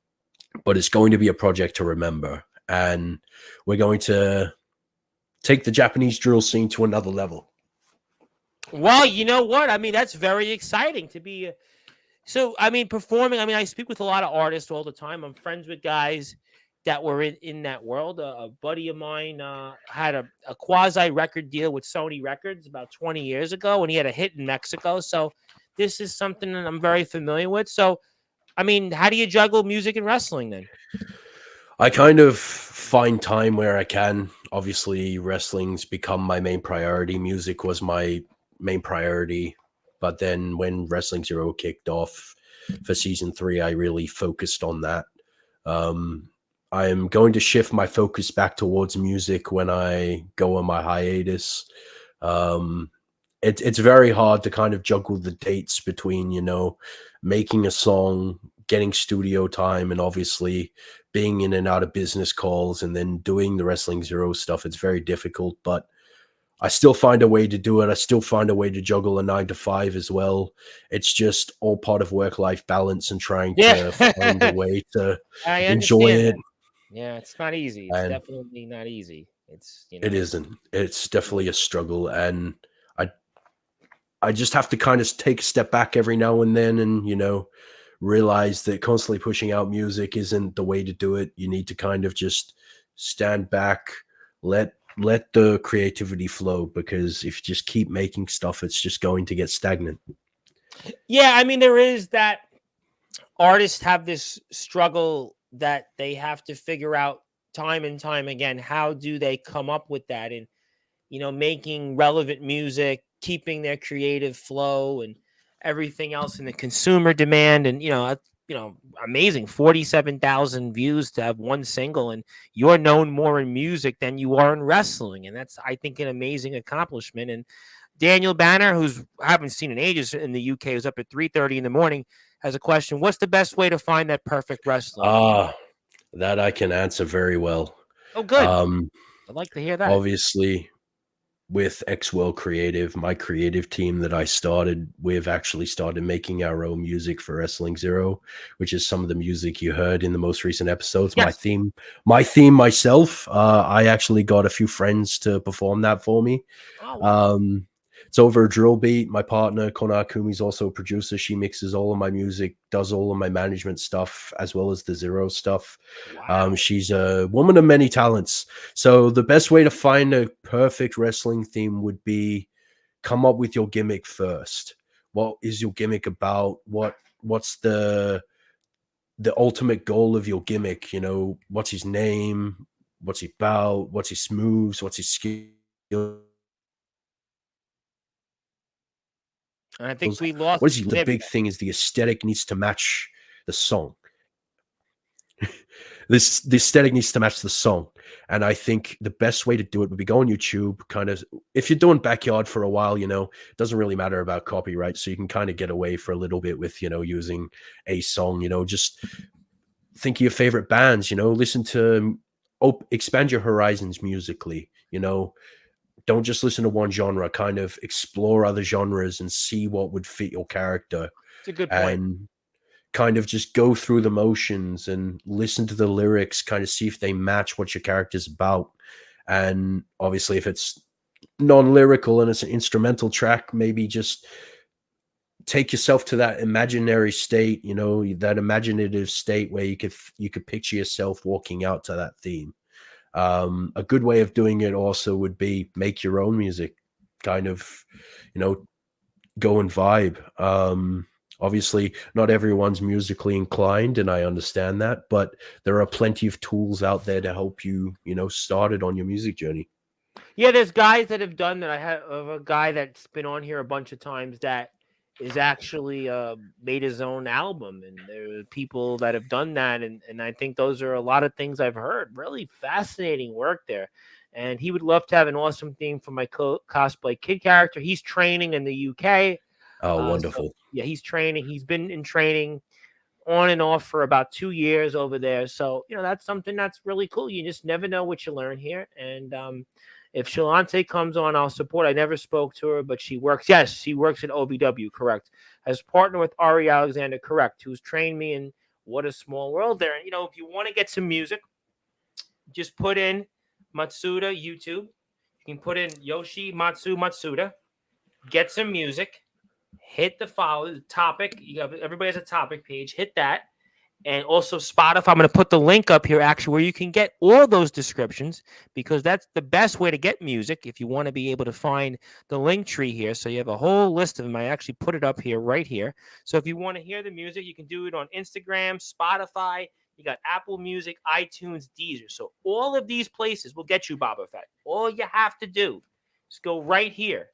but it's going to be a project to remember. And we're going to take the Japanese drill scene to another level. Well, you know what? I mean, that's very exciting to be. So, I mean, performing. I mean, I speak with a lot of artists all the time. I'm friends with guys that were in that world. A buddy of mine had a quasi record deal with Sony Records about 20 years ago, and he had a hit in Mexico. So, this is something that I'm very familiar with. So, I mean, how do you juggle music and wrestling then? I kind of find time where I can. Obviously, wrestling's become my main priority. Music was my main priority. But then when Wrestling Zero kicked off for season 3, I really focused on that. Um, I am going to shift my focus back towards music when I go on my hiatus. Um, it's very hard to kind of juggle the dates between, making a song, getting studio time, and obviously being in and out of business calls and then doing the Wrestling Zero stuff. It's very difficult, but I still find a way to do it. I still find a way to juggle a 9 to 5 as well. It's just all part of work life balance and trying Yeah, to find a way to I enjoy understand it. that. Yeah, it's not easy. It's And definitely not easy. It's it isn't. It's definitely a struggle. And I I just have to kind of take a step back every now and then and, realize that constantly pushing out music isn't the way to do it. You need to kind of just stand back, let the creativity flow, because if you just keep making stuff, it's just going to get stagnant. yeah. I mean, there is that artists have this struggle that they have to figure out time and time again. How do they come up with that? And making relevant music, keeping their creative flow, and everything else in the consumer demand. And amazing 47,000 views to have one single, and you're known more in music than you are in wrestling, and that's I think an amazing accomplishment. And Daniel Banner, who's I haven't seen in ages in the UK, who's up at 3:30 in the morning, has a question. What's the best way to find that perfect wrestler? Ah, that I can answer very well. Oh, good. Um, I'd like to hear that. Obviously, with X World Creative, my creative team that I started, we've actually started making our own music for Wrestling Zero, which is some of the music you heard in the most recent episodes. My Yes. theme myself. I actually got a few friends to perform that for me. Oh, wow. Um, it's over a drill beat. My partner Kona Akumi's also a producer. She mixes all of my music, does all of my management stuff, as well as the Zero stuff. Wow. She's a woman of many talents. So the best way to find a perfect wrestling theme would be come up with your gimmick first. What is your gimmick about? What's the ultimate goal of your gimmick? What's his name? What's he about? What's his moves? What's his skills? And I think we What lost is he? The Xavier. big thing is the aesthetic needs to match the song. This the aesthetic needs to match the song. And I think the best way to do it would be go on YouTube, kind of if you're doing backyard for a while, it doesn't really matter about copyright. So you can kind of get away for a little bit with, using a song, just think of your favorite bands, listen to expand your horizons musically, don't just listen to one genre, kind of explore other genres and see what would fit your character, It's a good point. and kind of just go through the motions and listen to the lyrics, kind of see if they match what your character's about. And obviously, if it's non-lyrical and it's an instrumental track, maybe just take yourself to that imaginary state, that imaginative state where you could picture yourself walking out to that theme. A good way of doing it also would be make your own music, kind of, you know, go and vibe. Obviously, not everyone's musically inclined, and I understand that, but there are plenty of tools out there to help you, started on your music journey. Yeah, there's guys that have done that. I have a guy that's been on here a bunch of times that is actually made his own album, and there are people that have done that, and I think those are a lot of things I've heard. Really fascinating work there, and he would love to have an awesome theme for my cosplay kid character. He's training in the UK, Oh, so wonderful. yeah, he's training. He's been in training on and off for about 2 years over there. So, that's something that's really cool. You just never know what you learn here. And if Shalante comes on, I'll support. I never spoke to her, but she works at OVW, correct. Has partnered with Ari Alexander, correct, who's trained me in What a Small World there. And, if you want to get some music, just put in Matsuda YouTube. You can put in Yoshimatsu Matsuda, get some music, hit the follow the topic. Everybody has a topic page. Hit that, and also Spotify. I'm going to put the link up here actually where you can get all those descriptions, because that's the best way to get music if you want to be able to find the link tree here. So you have a whole list of them. I actually put it up here right here. So if you want to hear the music, you can do it on Instagram, Spotify. You got Apple Music, iTunes, Deezer. So all of these places will get you Boba Fett. All you have to do is go right here,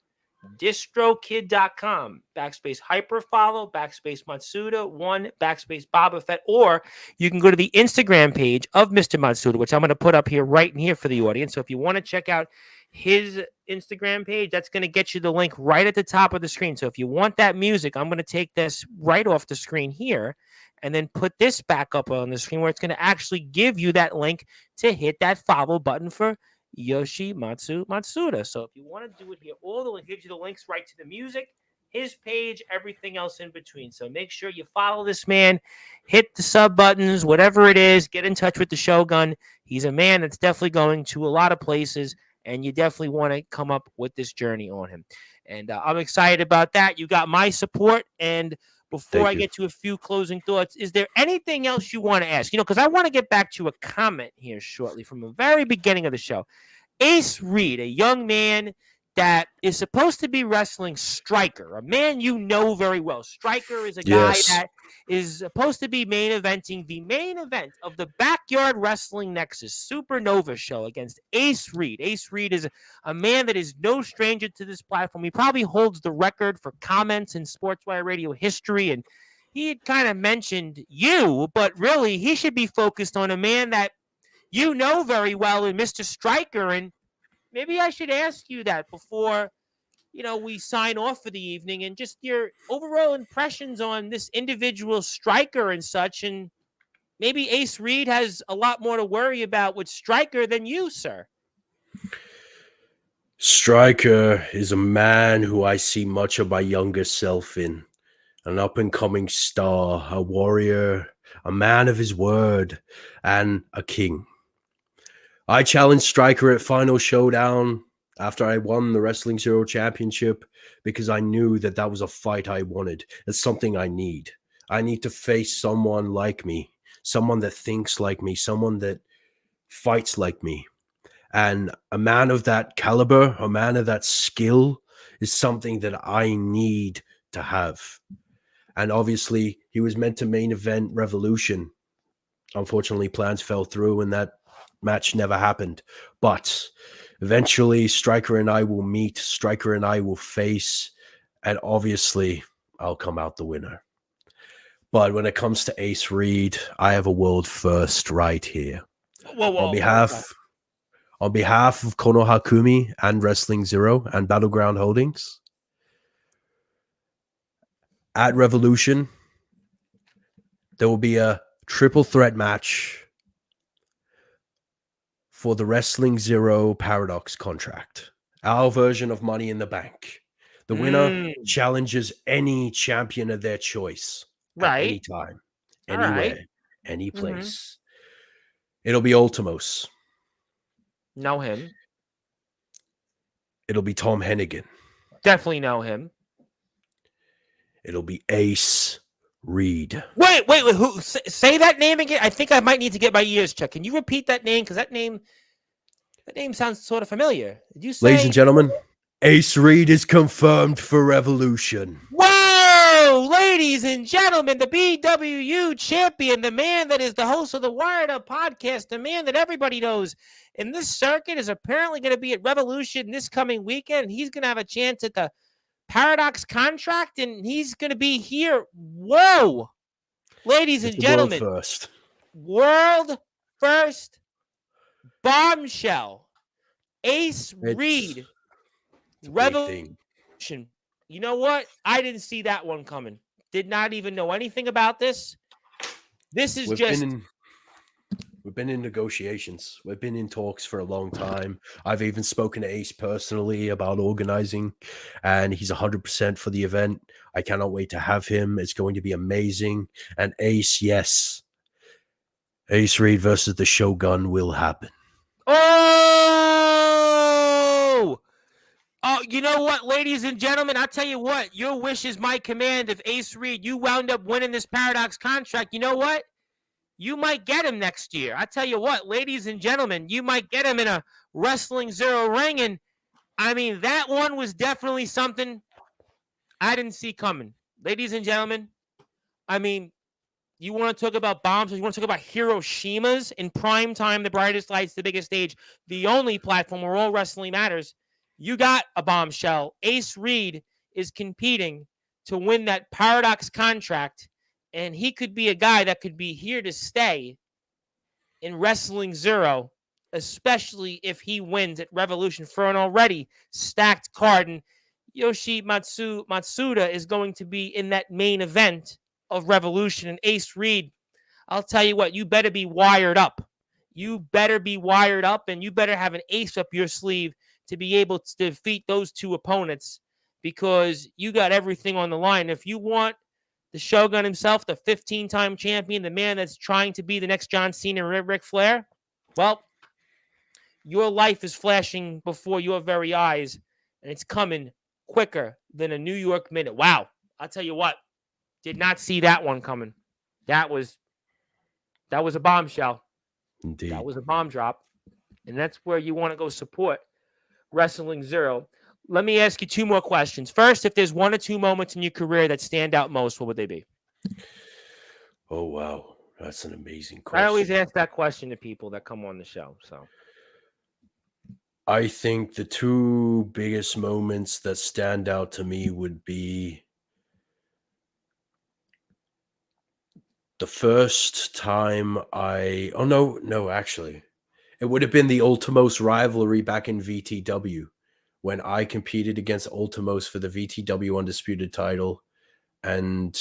distrokid.com /hyperfollow /Matsuda1 /Boba Fett, or you can go to the Instagram page of Mr. Matsuda, which I'm going to put up here right in here for the audience. So if you want to check out his Instagram page, that's going to get you the link right at the top of the screen. So if you want that music, I'm going to take this right off the screen here and then put this back up on the screen where it's going to actually give you that link to hit that follow button for Yoshimatsu Matsuda. So if you want to do it here, it gives you the links right to the music, his page, everything else in between. So make sure you follow this man, hit the sub buttons, whatever it is, get in touch with the Shogun. He's a man that's definitely going to a lot of places, and you definitely want to come up with this journey on him. And I'm excited about that. You got my support. And before Thank I you. get to a few closing thoughts, is there anything else you want to ask? Because I want to get back to a comment here shortly from the very beginning of the show. Ace Reed, a young man that is supposed to be wrestling Striker, a man you know very well. Striker is a guy Yes. that is supposed to be main eventing the main event of the Backyard Wrestling Nexus Supernova show against Ace Reed. Ace Reed is a man that is no stranger to this platform. He probably holds the record for comments in Sportswire radio history, and he had kind of mentioned you, but really he should be focused on a man that you know very well in Mr. Striker. And maybe I should ask you that before, we sign off for the evening, and just your overall impressions on this individual Striker and such. And maybe Ace Reed has a lot more to worry about with Striker than you, sir. Striker is a man who I see much of my younger self in. An up and coming star, a warrior, a man of his word, and a king. I challenged Striker at Final Showdown after I won the Wrestling Zero Championship because I knew that that was a fight I wanted. It's something I need. I need to face someone like me, someone that thinks like me, someone that fights like me. And a man of that caliber, a man of that skill, is something that I need to have. And obviously, he was meant to main event Revolution. Unfortunately, plans fell through and that match never happened. But eventually, Striker and I will meet, Striker and I will face, and obviously, I'll come out the winner. But when it comes to Ace Reed, I have a world first right here. Whoa, On whoa, what was that? behalf of Kono Hakumi and Wrestling Zero and Battleground Holdings, at Revolution, there will be a triple threat match for the Wrestling Zero Paradox contract. Our version of Money in the Bank. The winner Mm, challenges any champion of their choice at any right. time, All right. anywhere, any Mm-hmm. place. It'll be Ultimos. Know him. It'll be Tom Hennigan. Definitely know him. It'll be Ace Reed. Wait. Who? Say that name again. I think I might need to get my ears checked. Can you repeat that name? Because that name sounds sort of familiar. Did you Ladies and say? gentlemen, Ace Reed is confirmed for Revolution. Whoa, ladies and gentlemen, the BWU champion, the man that is the host of the Wired Up podcast, the man that everybody knows in this circuit is apparently going to be at Revolution this coming weekend. He's going to have a chance at the Paradox contract, and he's going to be here. Whoa, ladies It's and a world gentlemen, first. world first bombshell, Ace It's Reed, a big thing. Revolution. You know what? I didn't see that one coming. Did not even know anything about this. This is We've just been in negotiations. We've been in talks for a long time. I've even spoken to Ace personally about organizing, and he's 100% for the event. I cannot wait to have him. It's going to be amazing. And Ace, yes, Ace Reed versus the Shogun will happen. oh. Oh, you know what, ladies and gentlemen? I'll tell you what. Your wish is my command. If Ace Reed, you wound up winning this Paradox contract, you know what? You might get him next year. I tell you what, ladies and gentlemen, you might get him in a Wrestling Zero ring. And I mean, that one was definitely something I didn't see coming. Ladies and gentlemen, I mean, you want to talk about bombs? You want to talk about Hiroshimas in prime time, the brightest lights, the biggest stage, the only platform where all wrestling matters. You got a bombshell. Ace Reed is competing to win that Paradox contract, and he could be a guy that could be here to stay in Wrestling Zero, especially if he wins at Revolution for an already stacked card. And Matsuda is going to be in that main event of Revolution. And Ace Reed, I'll tell you what, you better be wired up. You better be wired up, and you better have an ace up your sleeve to be able to defeat those two opponents, because you got everything on the line. If you want the Shogun himself, the 15-time champion, the man that's trying to be the next John Cena or Ric Flair, well, your life is flashing before your very eyes, and it's coming quicker than a New York minute. Wow. I'll tell you what, did not see that one coming. That was a bombshell. Indeed. That was a bomb drop. And that's where you want to go support Wrestling Zero. Let me ask you two more questions. First, if there's one or two moments in your career that stand out most, what would they be? Oh, wow. That's an amazing I question. always ask that question to people that come on the show. So I think the two biggest moments that stand out to me would be the first time actually. It would have been the Ultimos rivalry back in VTW when I competed against Ultimos for the VTW Undisputed title, and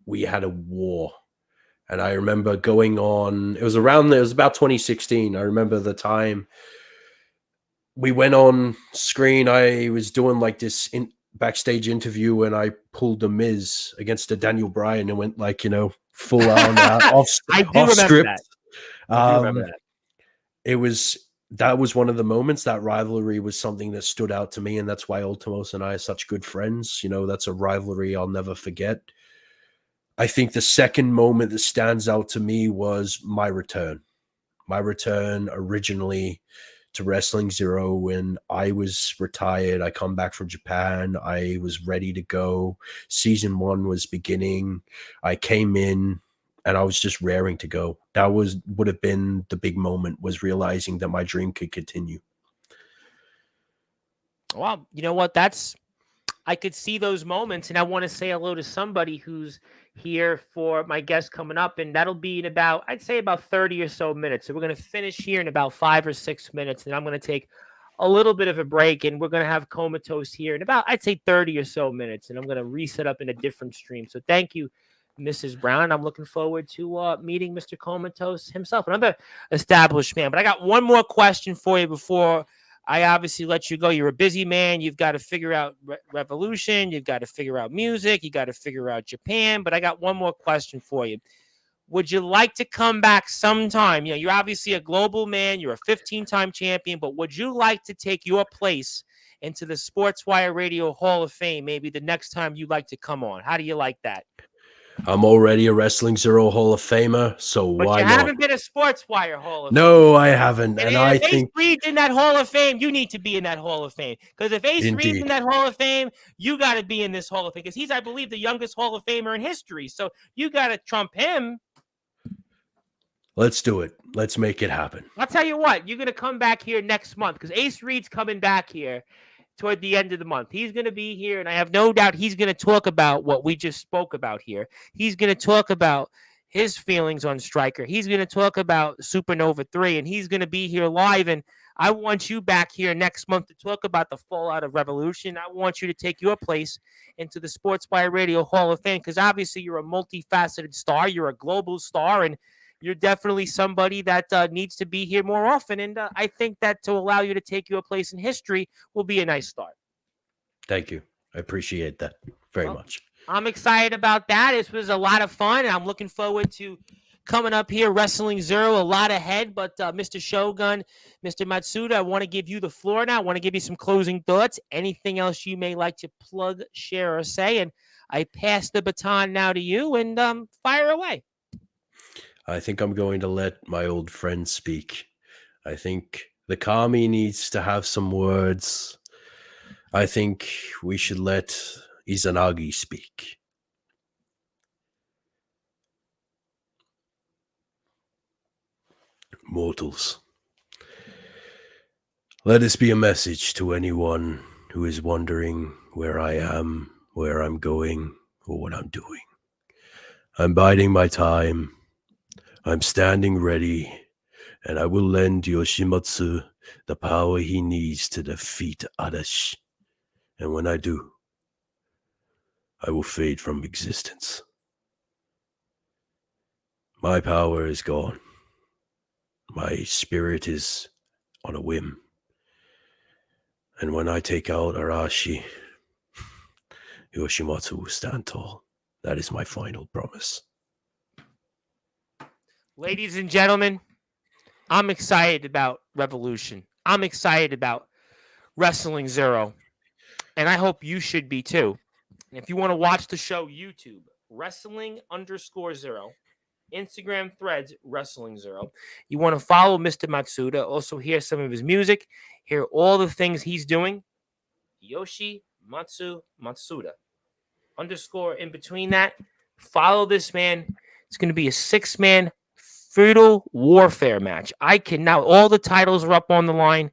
we had a war. And I remember going on, it was about 2016. I remember the time we went on screen. I was doing like this backstage interview, and I pulled the Miz against the Daniel Bryan and went like, full on I do off remember script. that. I do remember that. That was one of the moments. That rivalry was something that stood out to me, and that's why Ultimos and I are such good friends. That's a rivalry I'll never forget. I think the second moment that stands out to me was my return. My return originally to Wrestling Zero when I was retired. I come back from Japan. I was ready to go. Season 1 was beginning. I came in and I was just raring to go. That would have been the big moment, was realizing that my dream could continue. Well, you know what? I could see those moments, and I want to say hello to somebody who's here for my guest coming up, and that'll be in I'd say about 30 or so minutes. So we're going to finish here in about 5 or 6 minutes, and I'm going to take a little bit of a break, and we're going to have Comatose here in about, I'd say 30 or so minutes, and I'm going to reset up in a different stream. So thank you, Mrs. Brown. I'm looking forward to meeting Mr. Comatose himself, another established man. But I got one more question for you before I obviously let you go. You're a busy man. You've got to figure out Revolution. You've got to figure out music. You got to figure out Japan. But I got one more question for you. Would you like to come back sometime? You're obviously a global man. You're a 15-time champion. But would you like to take your place into the Sportswire Radio Hall of Fame maybe the next time you'd like to come on? How do you like that? I'm already a Wrestling Zero Hall of Famer, so But you why not? haven't been a Sportswire Hall of Famer. No, I haven't. And And if I Ace think, Reed's in that Hall of Fame, you need to be in that Hall of Fame. Because if Ace Reed's in indeed, that Hall of Fame, you got to be in this Hall of Fame. Because he's, I believe, the youngest Hall of Famer in history. So you got to trump him. let's do it. Let's make it happen. I'll tell you what, you're going to come back here next month because Ace Reed's coming back here toward the end of the month. He's going to be here, and I have no doubt he's going to talk about what we just spoke about here. He's going to talk about his feelings on Stryker. He's going to talk about Supernova 3, and he's going to be here live. And I want you back here next month to talk about the fallout of Revolution. I want you to take your place into the Sportswire Radio Hall of Fame because obviously you're a multifaceted star. You're a global star, and you're definitely somebody that needs to be here more often. And I think that to allow you to take your place in history will be a nice start. Thank you. I appreciate that very much. I'm excited about that. This was a lot of fun. And I'm looking forward to coming up here, Wrestling Zero, a lot ahead. But Mr. Shogun, Mr. Matsuda, I want to give you the floor now. I want to give you some closing thoughts. Anything else you may like to plug, share, or say? And I pass the baton now to you and fire away. I think I'm going to let my old friend speak. I think the Kami needs to have some words. I think we should let Izanagi speak. Mortals, let this be a message to anyone who is wondering where I am, where I'm going, or what I'm doing. I'm biding my time. I'm standing ready, and I will lend Yoshimatsu the power he needs to defeat Adachi. And when I do, I will fade from existence. My power is gone. My spirit is on a whim. And when I take out Arashi, Yoshimatsu will stand tall. That is my final promise. Ladies and gentlemen, I'm excited about Revolution. I'm excited about Wrestling Zero. And I hope you should be too. And if you want to watch the show, YouTube, Wrestling_Zero, Instagram threads, Wrestling Zero. You want to follow Mr. Matsuda, also hear some of his music, hear all the things he's doing. Yoshimatsu Matsuda. Underscore in between that. Follow this man. It's going to be a 6-man feudal warfare match. I can now, all the titles are up on the line.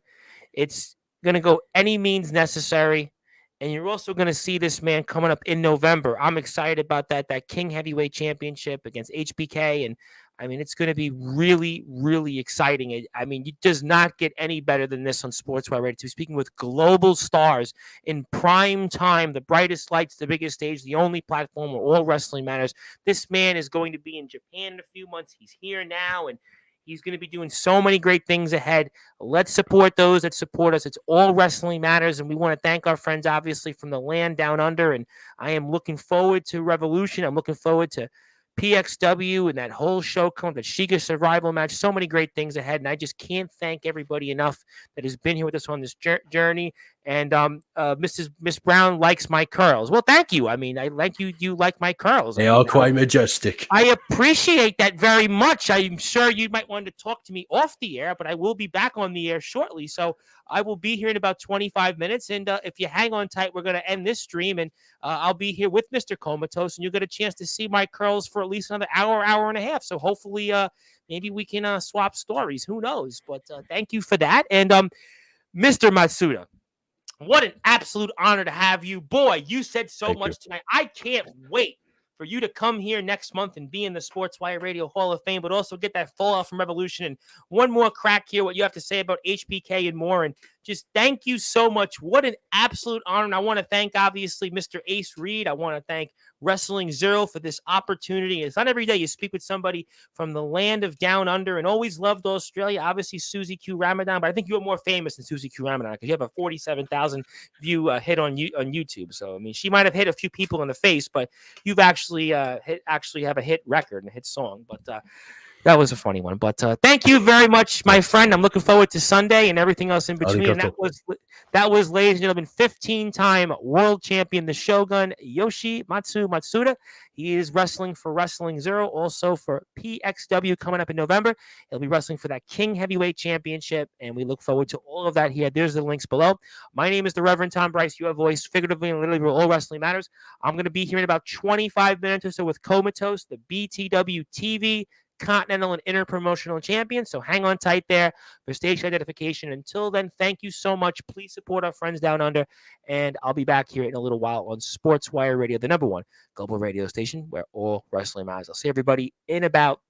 It's going to go any means necessary. And you're also going to see this man coming up in November. I'm excited about that King Heavyweight Championship against HBK. And I mean, it's going to be really, really exciting. I mean, it does not get any better than this on Sportswire Radio 2. Speaking with global stars in prime time, the brightest lights, the biggest stage, the only platform where all wrestling matters. This man is going to be in Japan in a few months. He's here now, and he's going to be doing so many great things ahead. Let's support those that support us. It's all wrestling matters, and we want to thank our friends, obviously, from the land down under. And I am looking forward to Revolution. I'm looking forward to PXW and that whole show coming, the Shiga survival match. So many great things ahead, and I just can't thank everybody enough that has been here with us on this journey. And Miss Brown likes my curls. Well, thank you. I mean, I like you. You like my curls. They are quite majestic. I appreciate that very much. I'm sure you might want to talk to me off the air, but I will be back on the air shortly. So I will be here in about 25 minutes. And if you hang on tight, we're going to end this stream. And I'll be here with Mr. Comatose, and you'll get a chance to see my curls for at least another hour and a half. So hopefully maybe we can swap stories. Who knows? But thank you for that. And Mr. Matsuda, what an absolute honor to have you. Boy, you said so much tonight. I can't wait for you to come here next month and be in the Sportswire Radio Hall of Fame, but also get that fallout from Revolution and one more crack here, what you have to say about HBK and more. And Just thank you so much. What an absolute honor. And I want to thank, obviously, Mr. Ace Reed. I want to thank Wrestling Zero for this opportunity. It's not every day you speak with somebody from the land of down under, and always loved Australia. Obviously, Susie Q Ramadan, but I think you're more famous than Susie Q Ramadan because you have a 47,000 view hit on YouTube. So I mean, she might have hit a few people in the face, but you've actually have a hit record and a hit song. But that was a funny one. But thank you very much, my friend. I'm looking forward to Sunday and everything else in between. And Arigato. that was, ladies and gentlemen, 15-time world champion, the Shogun Yoshimatsu Matsuda. He is wrestling for Wrestling Zero, also for PXW coming up in November. He'll be wrestling for that King Heavyweight Championship, and we look forward to all of that here. There's the links below. My name is the Reverend Tom Bryce. You have voiced figuratively and literally where all wrestling matters. I'm going to be here in about 25 minutes or so with Comatose, the BTW TV Continental and Interpromotional Champion. So hang on tight there for station identification. Until then, thank you so much. Please support our friends down under, and I'll be back here in a little while on Sportswire Radio, the #1 global radio station where all wrestling matters. I'll see everybody in about